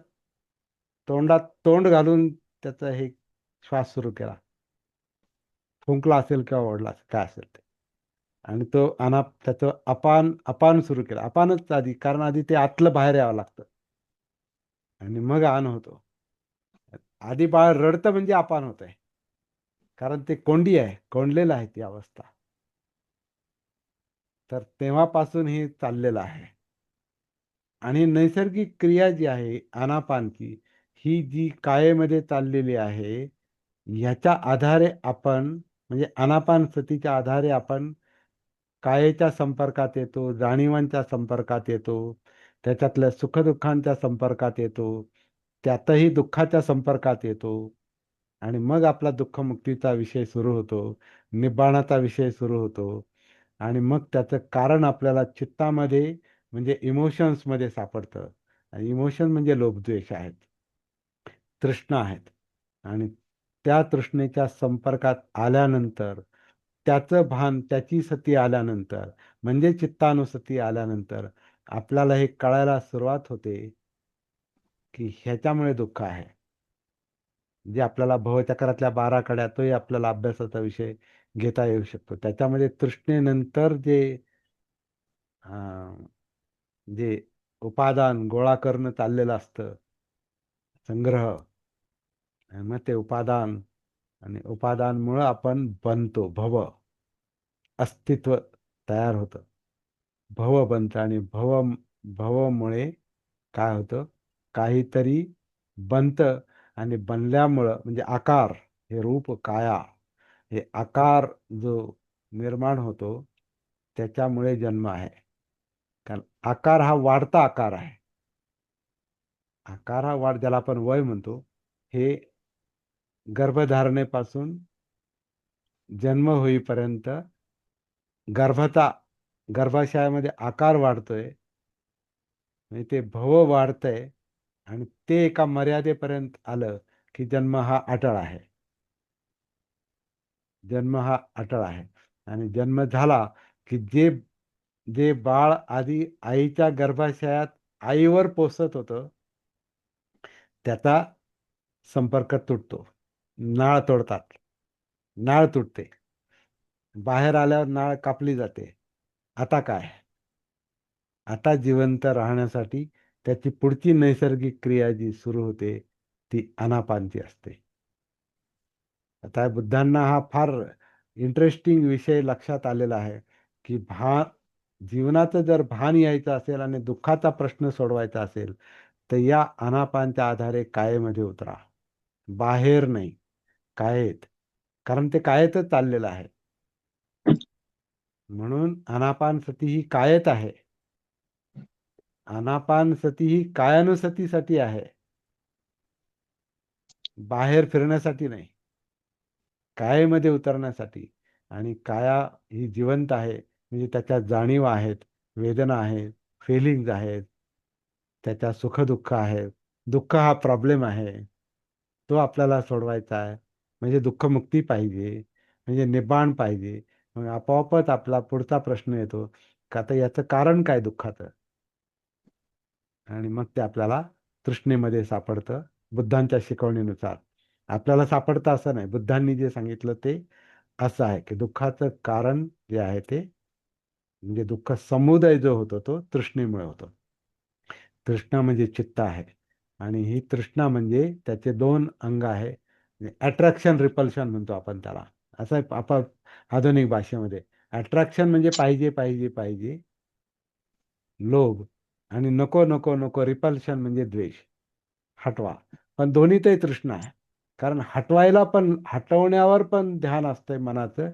S2: तोंडात तोंड घालून त्याचा हे श्वास सुरू केला. फुंकला असेल किंवा ओढला असेल, काय असेल ते. आणि तो त्याचं अपान अपान सुरू केलं. अपानच आधी, कारण आधी ते आतलं बाहेर यावं लागतं आणि मग आन होतो. आधी बाळ रडतं म्हणजे अपान होत आहे, कारण ते कोंडी आहे, कोंडलेलं आहे ती अवस्था. तर तेव्हापासून हे चाललेलं आहे. आणि नैसर्गिक क्रिया जी आहे आनापानची, ही जी कायेमध्ये चाललेली आहे, ह्याच्या आधारे आपण म्हणजे आनापान सतीच्या आधारे आपण कायेच्या संपर्कात येतो, जाणीवांच्या संपर्कात येतो, त्याच्यातल्या सुखदुःखांच्या संपर्कात येतो, त्यातही दुःखाच्या संपर्कात येतो. आणि मग आपला दुःखमुक्तीचा विषय सुरू होतो, निब्बाणाचा विषय सुरू होतो. आणि मग त्याचं कारण आपल्याला चित्तामध्ये म्हणजे इमोशन्समध्ये सापडतं. आणि इमोशन म्हणजे लोभद्वेष आहेत, तृष्णा आहेत. आणि त्या तृष्णेच्या संपर्कात आल्यानंतर, त्याचं भान, त्याची सती आल्यानंतर म्हणजे चित्तानुसती आल्यानंतर आपल्याला हे कळायला सुरुवात होते की ह्याच्यामुळे दुःख आहे. जे आपल्याला भवचक्रातल्या 12 कड्या, तोही आपल्याला अभ्यासाचा विषय घेता येऊ शकतो. त्याच्यामध्ये तृष्णेनंतर अं, जे उपादान गोळा करणं चाललेलं असतं, संग्रह, आणि मग ते उपादान, आणि उपादानमुळं आपण बनतो, अस्तित्व तयार होतं, भव बनतं. आणि भवमुळे काय होतं, काहीतरी बनतं. आणि बनल्यामुळं म्हणजे आकार, हे रूप काया, हे आकार जो निर्माण होतो, त्याच्यामुळे जन्म आहे. कारण आकार हा वाढता आकार आहे. आकार हा ज्याला आपण वय म्हणतो, हे गर्भधारणेपासून जन्म होईपर्यंत गर्भता गर्भाशयामध्ये आकार वाढतोय, म्हणजे ते भव वाढतंय. आणि ते एका मर्यादेपर्यंत आलं की जन्म हा अटळ आहे. जन्म हा अटळ आहे. आणि जन्म झाला की जे जे बाळ आधी आईच्या गर्भाशयात आईवर पोसत होतं, त्याचा संपर्क तुटतो. नाळ तोडतात, नाळ तुटते, बाहेर आल्यावर नाळ कापली जाते. आता काय, आता जिवंत राहण्यासाठी त्याची पुढची नैसर्गिक क्रिया जी सुरू होते, ती आनापानची असते. आता बुद्धांना हा फार इंटरेस्टिंग विषय लक्षात आलेला आहे की जीवनाचं जर भान यायचं असेल आणि दुःखाचा प्रश्न सोडवायचा असेल, तर या आनापानच्या आधारे कायेमध्ये उतरा, बाहेर नाही, कायेत. कारण ते कायेतच चाललेलं आहे. म्हणून आनापान सती ही कायेत आहे. आनापान सती ही कायानुसतीसाठी आहे, बाहेर फिरण्यासाठी नाही, कायेमध्ये उतरण्यासाठी. आणि काया ही जिवंत आहे, म्हणजे त्याच्यात जाणीवा आहेत, वेदना आहेत, फिलिंग्ज आहेत, त्याच्या सुखदुःख आहेत. दुःख हा प्रॉब्लेम आहे, तो आपल्याला सोडवायचा आहे. म्हणजे दुःखमुक्ती पाहिजे, म्हणजे निब्बाण पाहिजे. मग आपोआपच आपला पुढचा प्रश्न येतो का आता याचं कारण काय दुःखाचं. आणि मग ते आपल्याला तृष्णेमध्ये सापडतं, बुद्धांच्या शिकवणीनुसार. आपल्याला सापडतं असं नाही, बुद्धांनी जे सांगितलं ते असं आहे की दुःखाचं कारण जे आहे ते म्हणजे दुःख समुदय जो होतो तो तृष्णेमुळे होतो. तृष्णा म्हणजे चित्त आहे. आणि ही तृष्णा म्हणजे त्याचे दोन अंग आहे. अट्रॅक्शन रिपल्शन म्हणतो आपण त्याला. असं आहे आपण आधुनिक भाषेमध्ये. अट्रॅक्शन म्हणजे पाहिजे पाहिजे पाहिजे, लोभ. आणि नको नको नको, रिपल्शन म्हणजे द्वेष, हटवा. पण दोन्हीतही तृष्णा आहे, कारण हटवण्यावर पण ध्यान असतंय मनाचं,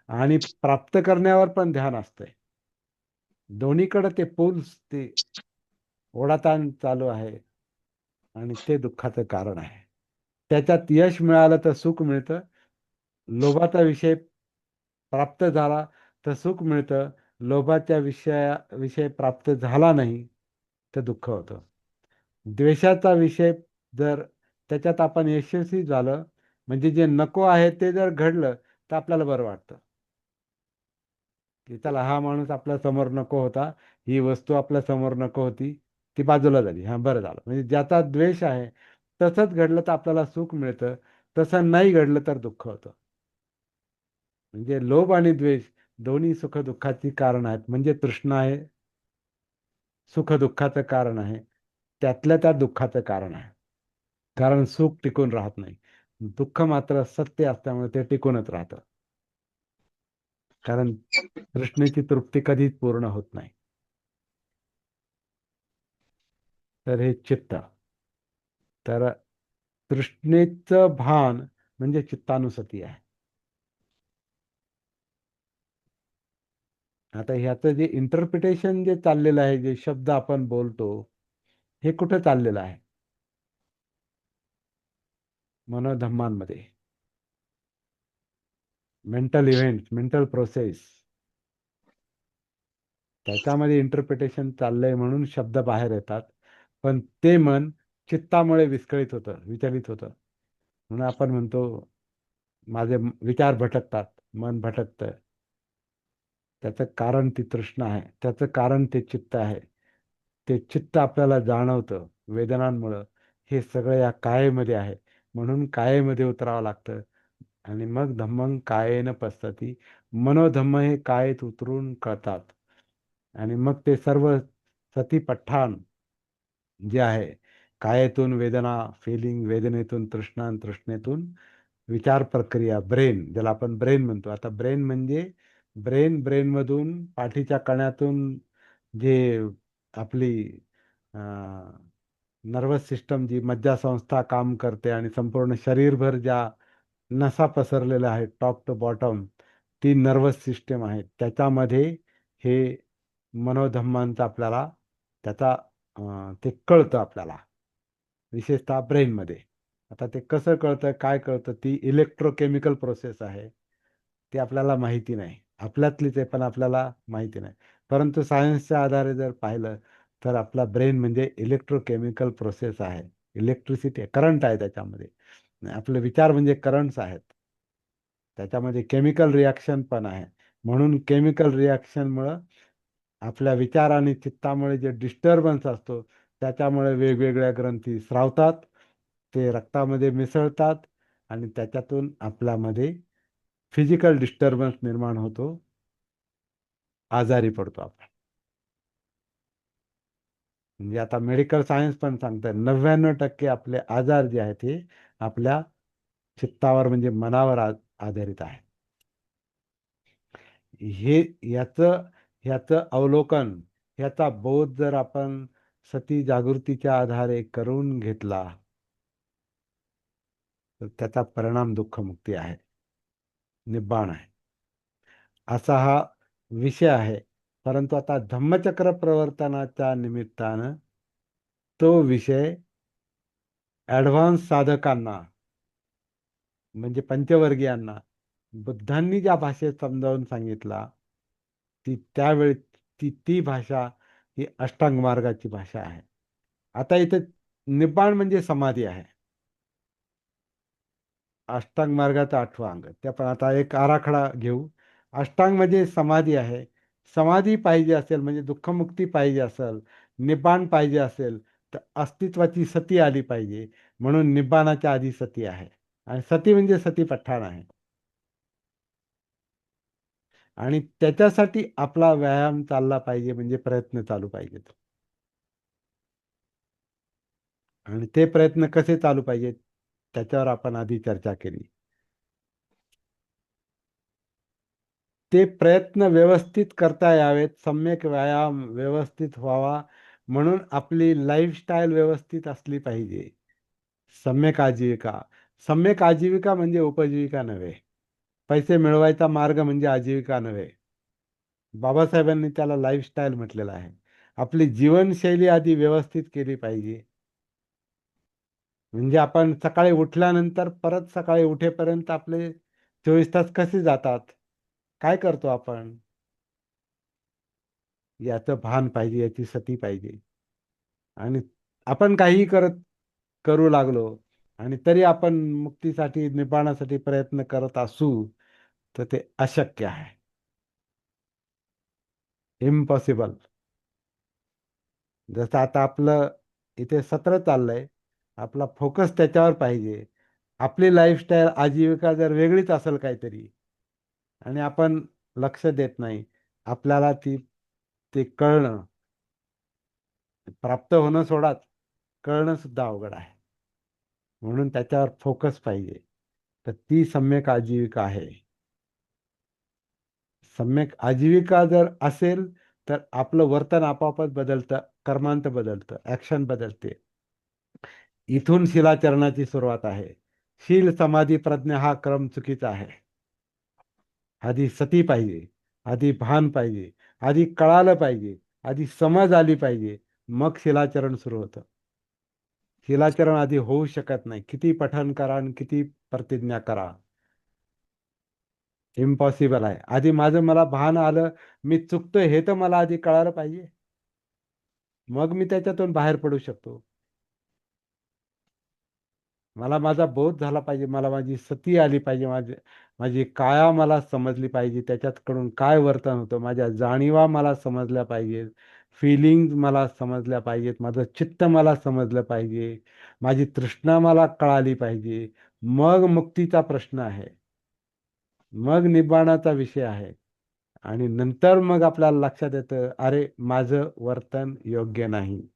S2: आणि प्राप्त करण्यावर पण ध्यान असतंय. दोन्हीकडे ते पूल्स, ते ओढाताण चालू आहे. आणि ते दुःखाचं कारण आहे. त्याच्यात यश मिळालं तर सुख मिळतं, लोभाचा विषय प्राप्त झाला तर सुख मिळतं, लोभाच्या विषय प्राप्त झाला नाही तर दुःख होतं. द्वेषाचा विषय जर त्याच्यात आपण यशस्वी झालं, म्हणजे जे नको आहे ते जर घडलं तर आपल्याला बरं वाटतं, की चला हा माणूस आपल्या समोर नको होता, ही वस्तू आपल्या समोर नको होती, ती बाजूला झाली, हा बरं झालं. म्हणजे ज्याचा द्वेष आहे तसंच घडलं तर आपल्याला सुख मिळतं, तसं नाही घडलं तर दुःख होतं. म्हणजे लोभ आणि द्वेष दोन्ही सुख दुःखाची कारण आहेत. म्हणजे तृष्णा आहे सुख दुःखाचं कारण आहे, त्यातल्या त्या दुःखाचं कारण आहे. कारण सुख टिकून राहत नाही, दुःख मात्र सत्य असल्यामुळे ते टिकूनच राहतं. कारण तृष्णेची तृप्ती कधीच पूर्ण होत नाही. तर हे चित्त, तर तृष्णेचं भान म्हणजे चित्तानुसती आहे. आता ह्याचं जे इंटरप्रिटेशन जे चाललेलं आहे, जे शब्द आपण बोलतो, हे कुठं चाललेलं आहे? मनोधम्मांमध्ये, मेंटल इव्हेंट, मेंटल प्रोसेस, त्याच्यामध्ये इंटरप्रिटेशन चाललंय म्हणून शब्द बाहेर येतात. पण ते मन चित्तामुळे विस्कळीत होतं, विचलित होतं, म्हणून आपण म्हणतो माझे विचार भटकतात, मन भटकतं. त्याचं कारण ती तृष्णा आहे, त्याचं कारण ते चित्त आहे. ते चित्त आपल्याला जाणवतं वेदनांमुळं, हे सगळं या कायेमध्ये आहे, म्हणून कायेमध्ये उतरावं लागतं. आणि मग धम्मं कायेन पश्यति, मनोधम्म हे कायेत उतरून कळतात. आणि मग ते सर्व सतीपठ्ठाण जे आहे, कायेतून वेदना, फिलिंग, वेदनेतून तृष्णा, आणि तृष्णेतून विचार प्रक्रिया, ब्रेन, ज्याला आपण ब्रेन म्हणतो. आता ब्रेन म्हणजे ब्रेनमधून पाठीच्या कण्यातून जे आपली नर्वस सिस्टम, जी मज्जासंस्था काम करते आणि संपूर्ण शरीरभर ज्या नसा पसरलेल्या आहेत टॉप टू बॉटम, ती नर्वस सिस्टम आहे. त्याच्यामध्ये हे मनोधम्मांचं आपल्याला त्याचा ते कळतं आपल्याला, विशेषतः ब्रेनमध्ये. आता ते कसं कळतं, काय कळतं, ती इलेक्ट्रोकेमिकल प्रोसेस आहे. ती आपल्याला माहिती नाही, आपल्यातलीच आहे पण आपल्याला माहिती नाही. परंतु सायन्सच्या आधारे जर पाहिलं तर आपला ब्रेन म्हणजे इलेक्ट्रोकेमिकल प्रोसेस आहे. इलेक्ट्रिसिटी, करंट आहे त्याच्यामध्ये. आपले विचार म्हणजे करंट्स आहेत, त्याच्यामध्ये केमिकल रिॲक्शन पण आहे. म्हणून केमिकल रिॲक्शनमुळं आपल्या विचार आणि चित्तामुळे जे डिस्टर्बन्स असतो, त्याच्यामुळे वेगवेगळ्या ग्रंथी स्रावतात, ते रक्तामध्ये मिसळतात, आणि त्याच्यातून आपल्यामध्ये फिजिकल डिस्टर्बन्स निर्माण होतो, आजारी पडतो आपण. म्हणजे आता मेडिकल सायन्स पण सांगतात 99% आपले आजार जे आहेत हे आपल्या चित्तावर म्हणजे मनावर आधारित आहे. हे याचं ह्याचं अवलोकन, ह्याचा बोध जर आपण सती जागृतीच्या आधारे करून घेतला तर त्याचा परिणाम दुःखमुक्ती आहे, निब्बाण आहे. असा हा विषय आहे. परंतु आता धम्मचक्र प्रवर्तनाच्या निमित्तानं तो विषय ॲडव्हान्स साधकांना, म्हणजे पंचवर्गीयांना, बुद्धांनी ज्या भाषेत समजावून सांगितला, ती त्यावेळी ती भाषा ही अष्टांग मार्गाची भाषा आहे. आता इथे निब्बाण म्हणजे समाधी आहे, अष्टांग मार्गाचा 8वं अंग. ते आपण आता एक आराखडा घेऊ. अष्टांग म्हणजे समाधी आहे. समाधी पाहिजे असेल म्हणजे दुःखमुक्ती पाहिजे असेल, निब्बाण पाहिजे असेल तर अस्तित्वाची सती आली पाहिजे. म्हणून निब्बाणाच्या आधी सती आहे, आणि सती म्हणजे सतीपठ्ठाण आहे. आणि त्याच्यासाठी आपला व्यायाम चालला पाहिजे, म्हणजे प्रयत्न चालू पाहिजेत. आणि ते प्रयत्न कसे चालू पाहिजेत त्याच्यावर आपण आधी चर्चा केली. ते प्रयत्न व्यवस्थित करता यावेत, सम्यक व्यायाम व्यवस्थित व्हावा, म्हणून आपली लाईफस्टाईल व्यवस्थित असली पाहिजे. सम्यक आजीविका, सम्यक आजीविका म्हणजे उपजीविका नव्हे, पैसे मिळवायचा मार्ग म्हणजे आजीविका नव्हे. बाबासाहेबांनी त्याला लाईफस्टाईल म्हटलेलं आहे. आपली जीवनशैली आधी व्यवस्थित केली पाहिजे. म्हणजे आपण सकाळी उठल्यानंतर परत सकाळी उठेपर्यंत आपले 24 तास कसे जातात, काय करतो आपण, याचं भान पाहिजे, याची सती पाहिजे. आणि आपण काही करू लागलो आणि तरी आपण मुक्तीसाठी, निब्बाणासाठी प्रयत्न करत असू, तर ते अशक्य आहे, इम्पॉसिबल. जसं आता आपलं इथे सत्र चाललंय, आपला फोकस त्याच्यावर पाहिजे. आपली लाईफस्टाईल, आजीविका जर वेगळीच असेल काहीतरी, आणि आपण लक्ष देत नाही, आपल्याला ते कळणं, प्राप्त होणं सोडाच, कळणं सुद्धा अवघड आहे. म्हणून त्याच्यावर फोकस पाहिजे. तर ती सम्यक आजीविका आहे. सम्यक आजीविका जर असेल तर आपलं वर्तन आपोआपच बदलतं, कर्मांत बदलतं, ऍक्शन बदलते. इथून शिलाचरणाची सुरुवात आहे. शील समाधी प्रज्ञा हा क्रम चुकीचा आहे. आधी सती पाहिजे, आधी भान पाहिजे, आधी कळालं पाहिजे, आधी समज आली पाहिजे, मग शिलाचरण सुरू होतं. शिलाचरण आधी होऊ शकत नाही. किती पठण करा आणि किती प्रतिज्ञा करा, इम्पॉसिबल आहे. आधी मला भान आलं, मी चुकतोय हे तर मला आधी कळायला पाहिजे, मग मी त्याच्यातून बाहेर पडू शकतो. मला माझा बोध झाला पाहिजे, मला माझी सती आली पाहिजे, माझी काया मला समजली पाहिजे, त्याच्याकडून काय वर्तन होतं, माझ्या जाणीवा मला समजल्या पाहिजेत, फिलिंग मला समजल्या पाहिजेत, माझं चित्त मला समजलं पाहिजे, माझी तृष्णा मला कळाली पाहिजे. मग मुक्तीचा प्रश्न आहे, मग निब्बाणाचा विषय आहे. आणि नंतर मग आपल्याला लक्षात येतं, अरे माझं वर्तन योग्य नाही,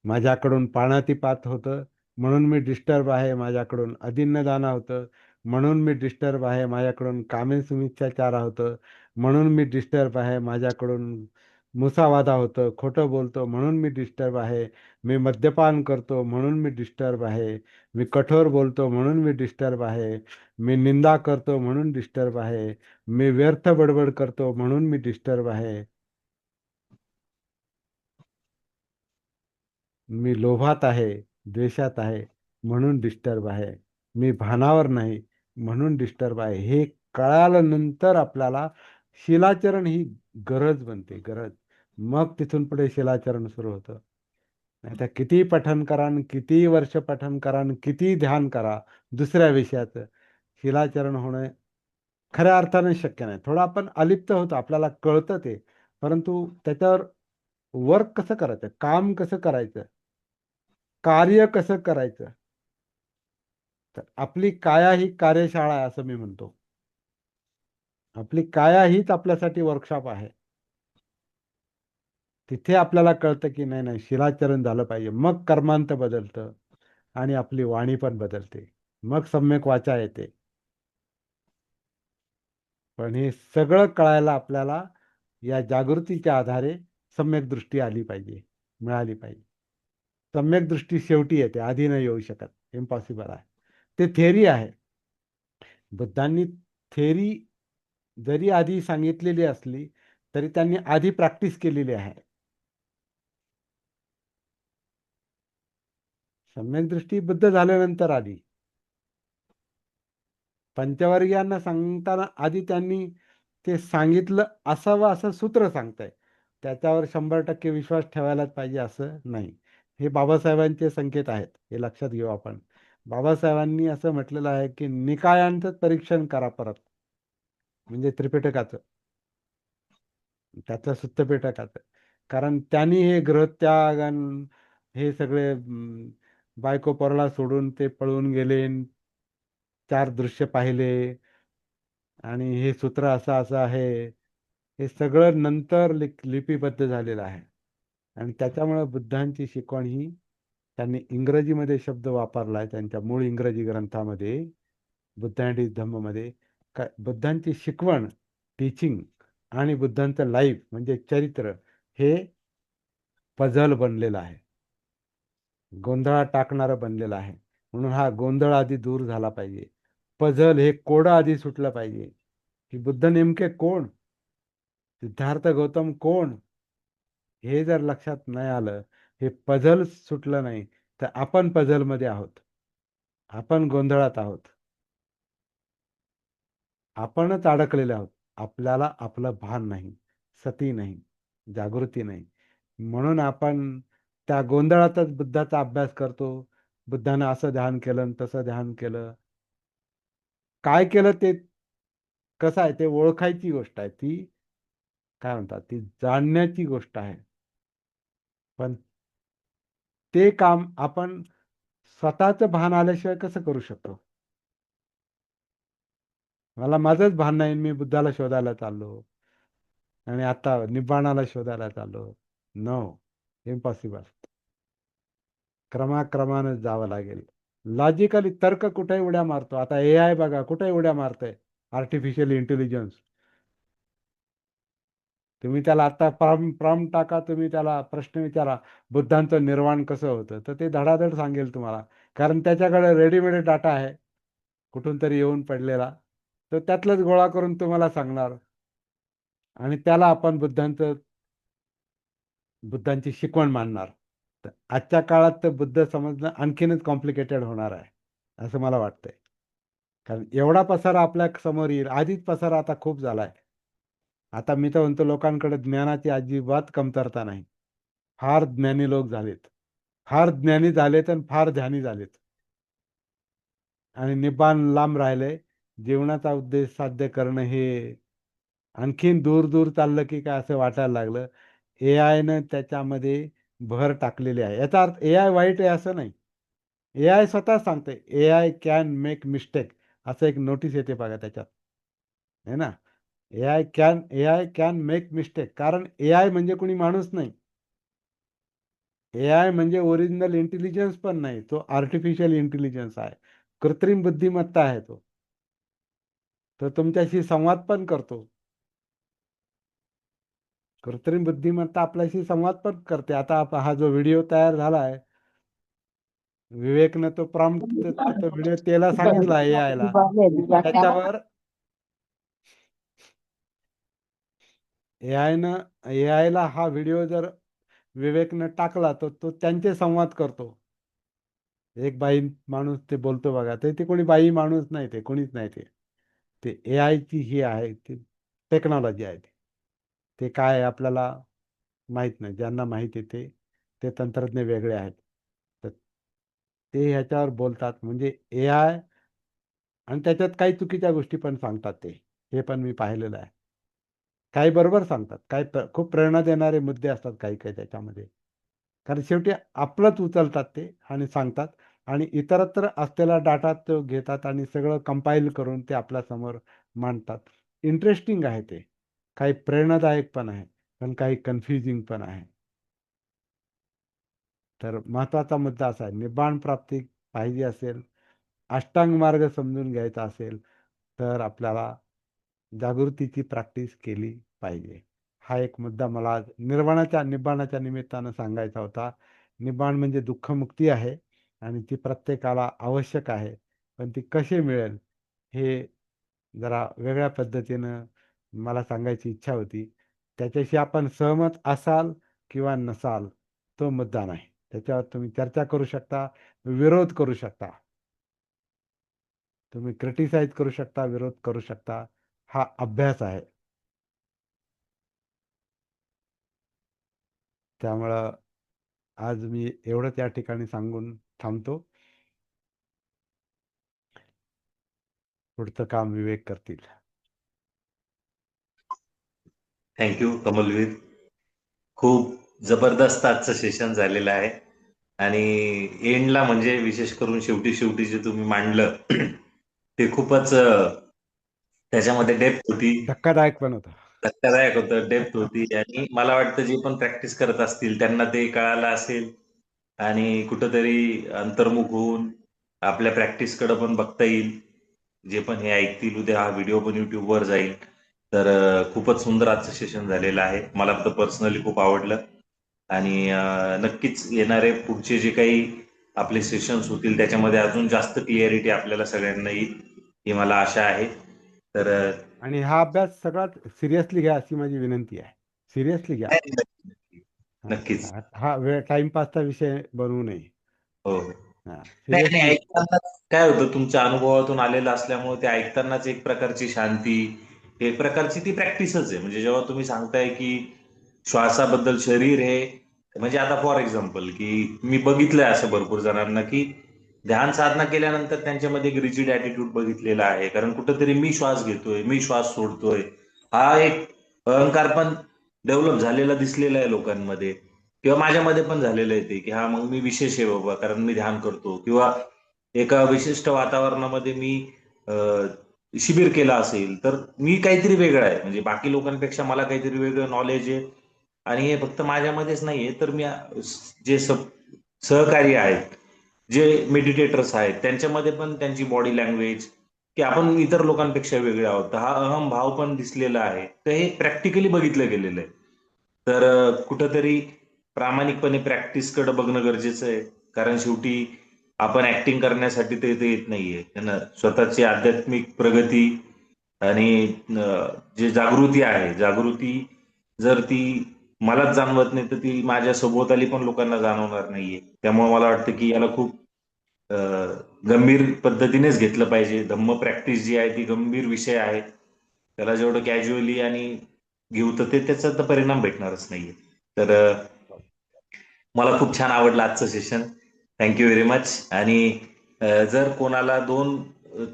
S2: माझ्याकडून पाणातिपात होतं म्हणून मी डिस्टर्ब आहे, माझ्याकडून अदिन्नदाना होतं म्हणून मी डिस्टर्ब आहे, माझ्याकडून कामेसुमिच्छाचार होतं म्हणून मी डिस्टर्ब आहे, माझ्याकडून मुसावादा होतं, खोटं बोलतो म्हणून मी डिस्टर्ब आहे, मी मद्यपान करतो म्हणून मी डिस्टर्ब आहे, मी कठोर बोलतो म्हणून मी डिस्टर्ब आहे, मी निंदा करतो म्हणून डिस्टर्ब आहे, मी व्यर्थ बडबड करतो म्हणून मी डिस्टर्ब आहे, मी लोभात आहे, द्वेषात आहे म्हणून डिस्टर्ब आहे, मी भानावर नाही म्हणून डिस्टर्ब आहे. हे कळालं नंतर आपल्याला शिलाचरण ही गरज बनते, गरज. मग तिथून पुढे शिलाचरण सुरू होतं. नाहीतर किती पठन करा आणि किती वर्ष पठन करा आणि किती ध्यान करा दुसऱ्या विषयाचं, शिलाचरण होणं खऱ्या अर्थाने शक्य नाही. थोडं आपण अलिप्त होतो, आपल्याला कळतं ते, परंतु त्याच्यावर वर्क कसं करायचं, काम कसं करायचं, कार्य कसं करायचं, तर आपली काया ही कार्यशाळा आहे असं मी म्हणतो. आपली काया हीच आपल्यासाठी वर्कशॉप आहे. तिथे आपल्याला कळतं की नाही नाही, शिलाचरण झालं पाहिजे, मग कर्मांत बदलतं आणि आपली वाणी पण बदलते, मग सम्यक वाचा येते. पण हे सगळं कळायला आपल्याला या जागृतीच्या आधारे सम्यक दृष्टी आली पाहिजे, मिळाली पाहिजे. सम्यक दृष्टी शेवटी येते, आधी नाही येऊ शकत, इम्पॉसिबल आहे. ते थेअरी आहे. बुद्धांनी थेअरी जरी आधी सांगितलेली असली तरी त्यांनी आधी प्रॅक्टिस केलेली आहे. सम्यक दृष्टी बुद्ध झाल्यानंतर आली. पंचवर्गीयांना सांगताना आधी त्यांनी ते सांगितलं असावं असं सूत्र सांगताय, त्याच्यावर 100% विश्वास ठेवायलाच पाहिजे असं नाही. हे बाबासाहेबांचे संकेत आहेत, हे लक्षात घेऊ आपण. बाबासाहेबांनी असं म्हटलेलं आहे की निकायांचं परीक्षण करा परत, म्हणजे त्रिपिटकाचं, त्याचं सुत्तपिटकाचं. कारण त्यांनी हे गृहत्याग आणि हे सगळे बायको पोराला सोडून ते पळून गेले, 4 दृश्य पाहिले, आणि हे सूत्र असं असं आहे, हे सगळं नंतर लिपिबद्ध झालेलं आहे. आणि त्याच्यामुळे बुद्धांची शिकवण ही, त्यांनी इंग्रजीमध्ये शब्द वापरला आहे त्यांच्या मूळ इंग्रजी ग्रंथामध्ये, बुद्ध अँड हिज धम्ममध्ये. बुद्धांची शिकवण, टीचिंग, आणि बुद्धांचं लाईफ म्हणजे चरित्र, हे पझल बनलेलं आहे, गोंधळात टाकणारं बनलेलं आहे. म्हणून हा गोंधळ आधी दूर झाला पाहिजे. पझल हे कोडं आधी सुटलं पाहिजे, की बुद्ध नेमके कोण, सिद्धार्थ गौतम कोण, हे जर लक्षात नाही आलं, हे पझल सुटलं नाही, तर आपण पझलमध्ये आहोत, आपण गोंधळात आहोत, आपणच अडकलेले आहोत, आपल्याला आपलं भान नाही. सती नाही, जागृती नाही. म्हणून आपण त्या गोंधळातच बुद्धाचा अभ्यास करतो. बुद्धानं असं ध्यान केलं आणि तसं ध्यान केलं. काय केलं ते कसं आहे ते ओळखायची गोष्ट आहे. ती काय म्हणतात ती जाणण्याची गोष्ट आहे. पण ते काम आपण स्वतःचं भान आल्याशिवाय कसं करू शकतो? मला माझंच भान नाही, मी बुद्धाला शोधायला चाललो आणि आता निब्बाणाला शोधायला चाललो. No, impossible. क्रमाक्रमानं जावं लागेल. लॉजिकली तर्क कुठे उड्या मारतो. आता AI बघा कुठे उड्या मारतंय. Artificial intelligence. तुम्ही त्याला आता प्रॉम्प्ट टाका, तुम्ही त्याला प्रश्न विचारा, बुद्धांचं निर्वाण कसं होतं, तर ते धडाधड सांगेल तुम्हाला. कारण त्याच्याकडे रेडीमेड डाटा आहे, कुठून तरी येऊन पडलेला. तर त्यातलंच गोळा करून तुम्हाला सांगणार. आणि त्याला आपण बुद्धांची शिकवण मानणार. तर आजच्या काळात तर बुद्ध समजणं आणखीनच कॉम्प्लिकेटेड होणार आहे, असं मला वाटतंय. कारण एवढा पसारा आपल्या समोर येईल. आधीच पसारा आता खूप झालाय. आता मी तर म्हणतो लोकांकडे ज्ञानाची अजिबात कमतरता नाही. फार ज्ञानी लोक झालेत. फार ज्ञानी झालेत आणि फार ध्यानी झालेत. आणि निब्बाण लांब राहिले. जीवनाचा उद्देश साध्य करणं हे आणखीन दूर दूर चाललं की काय असं वाटायला लागलं. AI त्याच्यामध्ये भर टाकलेली आहे. याचा अर्थ AI वाईट आहे असं नाही. AI स्वतः सांगते AI कॅन मेक मिस्टेक, असं एक नोटीस येते बघा त्याच्यात, है ना. AI कॅन मेक मिस्टेक, कारण AI म्हणजे कोणी माणूस नाही. AI म्हणजे ओरिजिनल इंटेलिजन्स पण नाही, तो आर्टिफिशियल इंटेलिजन्स आहे. कृत्रिम बुद्धिमत्ता आहे तो. तो तुमच्याशी संवाद पण करतो. कृत्रिम बुद्धिमत्ता आपल्याशी संवाद पण करते. आता हा जो व्हिडिओ तयार झाला आहे, विवेकनं तो प्रॉम्प्ट तो व्हिडिओ त्याला सांगितला AI ला की त्याच्यावर AI ला हा व्हिडिओ जर विवेकनं टाकला तर तो त्यांचे संवाद करतो. एक बाई माणूस ते बोलतो बघा, ते कोणी बाई माणूस नाही, ते कोणीच नाही. ते AI ची ही आहे, ती टेक्नॉलॉजी आहे. ते काय आहे आपल्याला माहित नाही. ज्यांना माहिती आहे ते तंत्रज्ञ वेगळे आहेत. तर ते ह्याच्यावर बोलतात म्हणजे AI, आणि त्याच्यात काही चुकीच्या गोष्टी पण सांगतात ते. हे पण मी पाहिलेलं आहे. काही बरोबर सांगतात, काही खूप प्रेरणा देणारे मुद्दे असतात काही काही त्याच्यामध्ये. कारण शेवटी आपलंच उचलतात ते आणि सांगतात, आणि इतरत्र असलेला डाटा तो घेतात आणि सगळं कंपाईल करून ते आपल्यासमोर मांडतात. इंटरेस्टिंग आहे ते. काही प्रेरणादायक पण आहे, पण काही कन्फ्युजिंग पण आहे. तर महत्त्वाचा मुद्दा असा आहे, निब्बाण प्राप्ती पाहिजे असेल, अष्टांग मार्ग समजून घ्यायचा असेल, तर आपल्याला जागृतीची प्रॅक्टिस केली पाहिजे. हा एक मुद्दा मला आज निब्बाणाच्या निमित्तानं सांगायचा होता. निब्बाण म्हणजे दुःखमुक्ती आहे आणि ती प्रत्येकाला आवश्यक आहे. पण ती कशी मिळेल हे जरा वेगळ्या पद्धतीनं मला सांगायची इच्छा होती. त्याच्याशी आपण सहमत असाल किंवा नसाल, तो मुद्दा नाही. त्याच्यावर तुम्ही चर्चा करू शकता, विरोध करू शकता. तुम्ही क्रिटिसाइज करू शकता, विरोध करू शकता. हा अभ्यास आहे. त्यामुळं आज मी एवढंच या ठिकाणी सांगून थांबतो. पुढचं काम विवेक करतील.
S1: थँक्यू कमलवीर. खूप जबरदस्त आजचं सेशन झालेलं आहे. आणि एंडला म्हणजे विशेष करून शेवटी जे तुम्ही मांडलं ते खूपच त्याच्यामध्ये डेप्थ होती,
S2: धक्कादायक पण होतं.
S1: धक्कादायक होतं, डेप्थ होती. आणि मला वाटतं जे पण प्रॅक्टिस करत असतील त्यांना ते कळालं असेल आणि कुठंतरी अंतर्मुख होऊन आपल्या प्रॅक्टिसकडे पण बघता येईल. जे पण हे ऐकतील, उद्या हा व्हिडिओ पण युट्यूबवर जाईल. तर खूपच सुंदर आजचं सेशन झालेलं आहे. मला तर पर्सनली खूप आवडलं. आणि नक्कीच येणारे पुढचे जे काही आपले सेशन्स होतील त्याच्यामध्ये अजून जास्त क्लिअरिटी आपल्याला सगळ्यांना येईल ही मला आशा आहे. तर
S2: आणि हा अभ्यास सगळ्यात सिरियसली घ्या अशी माझी विनंती आहे. सिरियसली घ्या.
S1: नक्कीच.
S2: हा वेळ टाइमपासचा विषय बनवू नये.
S1: हो. नाही, आणि
S2: सिरियसली.
S1: ऐकताना काय होतं, तुमच्या अनुभवातून आलेलं असल्यामुळे ते ऐकतानाच एक प्रकारची शांती, एक प्रकारची ती प्रॅक्टिसच आहे. म्हणजे जेव्हा तुम्ही सांगताय की श्वासाबद्दल शरीर हे, म्हणजे आता फॉर एक्झाम्पल की मी बघितलंय असं भरपूर जणांना की ध्यान साधना केल्यानंतर त्यांच्यामध्ये एक रिजिड ऍटिट्यूड बघितलेला आहे. कारण कुठंतरी मी श्वास घेतोय, मी श्वास सोडतोय, हा एक अहंकार पण डेव्हलप झालेला दिसलेला आहे लोकांमध्ये. किंवा माझ्यामध्ये पण झालेलं आहे ते, की हा मग मी विशेष आहे बाबा कारण मी ध्यान करतो. किंवा एका विशिष्ट वातावरणामध्ये मी शिबिर केला असेल तर मी काहीतरी वेगळं आहे, म्हणजे बाकी लोकांपेक्षा मला काहीतरी वेगळं नॉलेज आहे. आणि हे फक्त माझ्यामध्येच नाहीये, तर मी जे सहकारी आहेत, जे मेडिटेटर्स आहेत, त्यांच्यामध्ये पण त्यांची बॉडी लँग्वेज, की आपण इतर लोकांपेक्षा वेगळे आहोत, हा अहम भाव पण दिसलेला आहे. तर हे प्रॅक्टिकली बघितलं गेलेलं आहे. तर कुठंतरी प्रामाणिकपणे प्रॅक्टिसकडे बघणं गरजेचं आहे. कारण शेवटी आपण ऍक्टिंग करण्यासाठी ते इथे येत नाहीये. त्यांना स्वतःची आध्यात्मिक प्रगती आणि जे जागृती आहे, जागृती जर ती मलाच जाणवत नाही तर ती माझ्या सभोवताली पण लोकांना जाणवणार नाहीये. त्यामुळे मला वाटतं की याला खूप अ, गंभीर पद्धतीनेच घेतलं पाहिजे. धम्म प्रॅक्टिस जी आहे ती गंभीर विषय आहे. त्याला जेवढं कॅज्युअली आणि घेऊ तर ते त्याचा तर परिणाम भेटणारच नाहीये. तर मला खूप छान आवडलं आजचं सेशन. Thank you very much. आणि जर कोणाला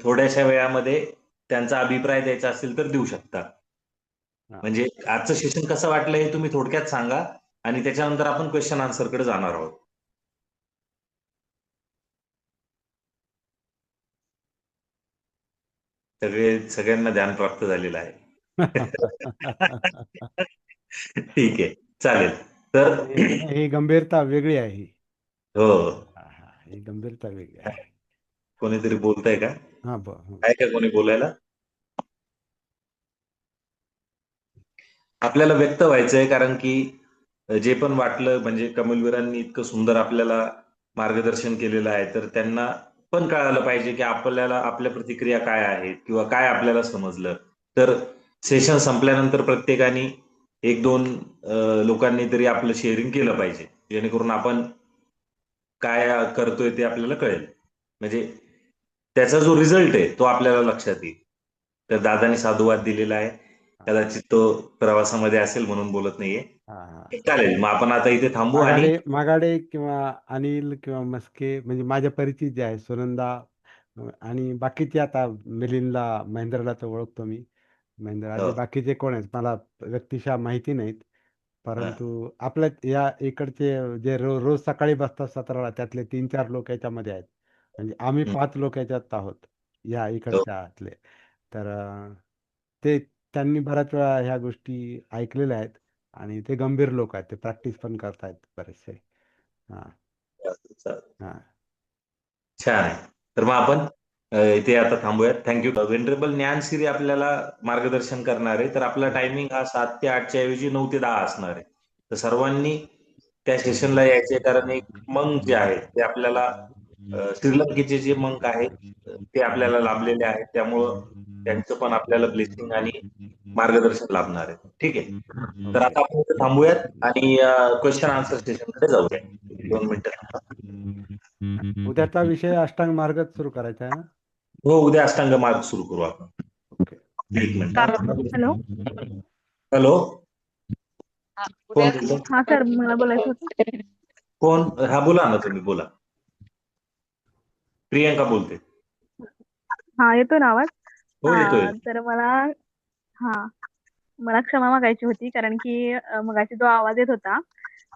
S1: थोड्याशा वेळामध्ये त्यांचा अभिप्राय द्यायचा असेल तर देऊ शकता.
S2: हा.
S1: म्हणजे आजचं सेशन कसं वाटलं हे तुम्ही थोडक्यात सांगा आणि त्याच्यानंतर आपण क्वेश्चन आन्सर कडे जाणार आहोत. सगळ्यांना ध्यान प्राप्त झालेलं आहे. ठीक आहे, चालेल. तर
S2: ही गंभीरता वेगळी आहे ही.
S1: हो,
S2: ही गंभीरता वेगळी आहे.
S1: कोणीतरी बोलतंय का?
S2: हा
S1: आहे का कोणी बोलायला? आपल्याला व्यक्त व्हायचंय, कारण की जे पण वाटलं, म्हणजे कमलवीरांनी इतकं सुंदर आपल्याला मार्गदर्शन केलेलं आहे, तर त्यांना पण कळालं पाहिजे की आपल्याला आपल्या प्रतिक्रिया काय आहेत किंवा काय आपल्याला समजलं. तर सेशन संपल्यानंतर प्रत्येकाने एक दोन लोकांनी तरी आपलं शेअरिंग केलं पाहिजे, जेणेकरून आपण काय करतोय ते आपल्याला कळेल. म्हणजे त्याचा जो रिझल्ट आहे तो आपल्याला लक्षात येईल. तर दादानी साधुवाद दिलेला आहे. कदाचित तो प्रवासामध्ये असेल म्हणून बोलत नाहीये.
S2: हा.
S1: चालेल, मग आपण आता इथे थांबू. आणि
S2: मागाडे किंवा अनिल किंवा मस्के म्हणजे माझ्या परिचित जे आहे, सुनंदा आणि बाकीचे, आता मिलिंदला, महेंद्रला तर ओळखतो मी. महेंद्र
S1: हो,
S2: आधी बाकीचे कोण आहेत मला व्यक्तिशः माहिती नाहीत. परंतु आपल्या या इकडचे जे रोज सकाळी बसतात 17ला, त्यातले 3-4 लोक याच्यामध्ये आहेत. म्हणजे आम्ही
S1: हं,
S2: 5 लोक याच्यात आहोत, या
S1: हो,
S2: इकडच्या आतले. तर ते त्यांनी बऱ्याच वेळा ह्या गोष्टी ऐकलेल्या आहेत आणि ते गंभीर लोक आहेत, ते प्रॅक्टिस पण करतायत बरेचसे. हा.
S1: चालेल.
S2: हा.
S1: छान आहे. तर मग आपण इथे आता थांबूयात. थँक्यू. वेनरेबल ज्ञानश्री आपल्याला मार्गदर्शन करणार आहे. तर आपला टायमिंग हा 7 ते 8 च्या ऐवजी 9 ते 10 असणार आहे. तर सर्वांनी त्या सेशनला यायचे, कारण एक मंक जे आहेत ते आपल्याला श्रीलंकेचे जे मंक आहेत ते आपल्याला लाभलेले आहेत. त्यामुळं त्यांचं पण आपल्याला ब्लेसिंग आणि मार्गदर्शन लाभणार आहे. ठीक आहे. तर
S2: ओके.
S1: आता आपण इथे थांबूयात आणि क्वेश्चन आन्सर सेशनकडे जाऊया. 2 मिनिटं थांबा.
S2: उद्याचा विषय अष्टांग मार्गच सुरू करायचा आहे ना?
S1: हो, उद्या अष्टांग मार्ग सुरू करू आपण.
S2: ओके.
S1: एक मिनिट.
S4: हॅलो.
S1: हॅलो, कोण
S4: उद्या
S1: बोलतो?
S4: हा सर, मला बोलायचं होतं.
S1: कोण? हा, बोला ना, तुम्ही बोला. प्रियंका बोलते.
S4: हा, येतो ना आवाज?
S1: हो, येतोय.
S4: तर हा मला क्षमा मागायची होती, कारण की मगाशी जो आवाज येत होता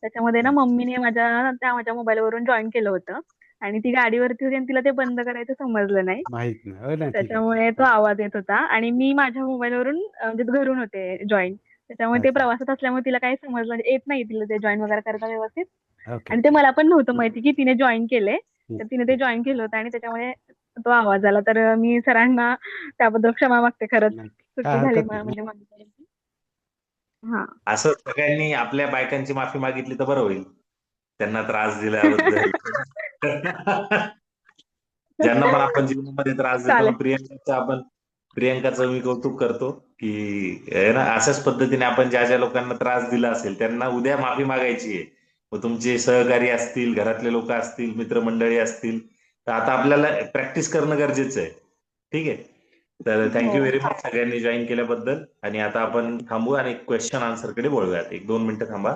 S4: त्याच्यामध्ये ना मम्मीने माझ्या मोबाईलवरून जॉईन केलं होतं आणि ती गाडीवरती होती आणि तिला ते बंद करायचं समजलं नाही.
S2: माहित नाही. हो ना, ठीक
S4: त्याच्यामुळे तो
S2: आहे.
S4: आवाज येत होता आणि मी माझ्या मोबाईलवरून म्हणजे घरून होते जॉईन. त्याच्यामुळे ते
S2: अच्छा.
S4: प्रवासात असल्यामुळे तिला काही समजलं येत नाही, तिला ते जॉईन वगैरे करता व्यवस्थित.
S2: ओके,
S4: आणि ते
S2: ओके.
S4: मला पण नव्हतं माहिती की तिने जॉईन केले.
S2: हं,
S4: तर तिने ते
S2: हं.
S4: जॉईन केलं होतं आणि त्याच्यामुळे तो आवाज आला. तर मी सरांना त्याबद्दल क्षमा मागते. खरंच
S2: नाही, काय
S4: चुकी झाली
S2: हरकत नाही.
S4: म्हणजे माझी. हा.
S1: असं सगळ्यांनी आपल्या बायकांची माफी मागितली तर बरं होईल, त्यांना त्रास दिल्याबद्दल. ज्यांना पण आपण जीवनामध्ये त्रास देतो ना,
S4: चालेल.
S1: प्रियंकाचं मी कौतुक करतो की आहे ना, अशाच पद्धतीने आपण ज्या ज्या लोकांना त्रास दिला असेल त्यांना उद्या माफी मागायची आहे. व तुमचे सहकारी असतील, घरातले लोक असतील, मित्रमंडळी असतील, तर आता आपल्याला प्रॅक्टिस करणं गरजेचं आहे. ठीक आहे. तर थँक्यू
S4: हो.
S1: व्हेरी मच सगळ्यांनी जॉईन केल्याबद्दल. आणि आता आपण थांबू आणि क्वेश्चन आन्सर कडे वळूयात. 1-2 मिनिटं थांबा.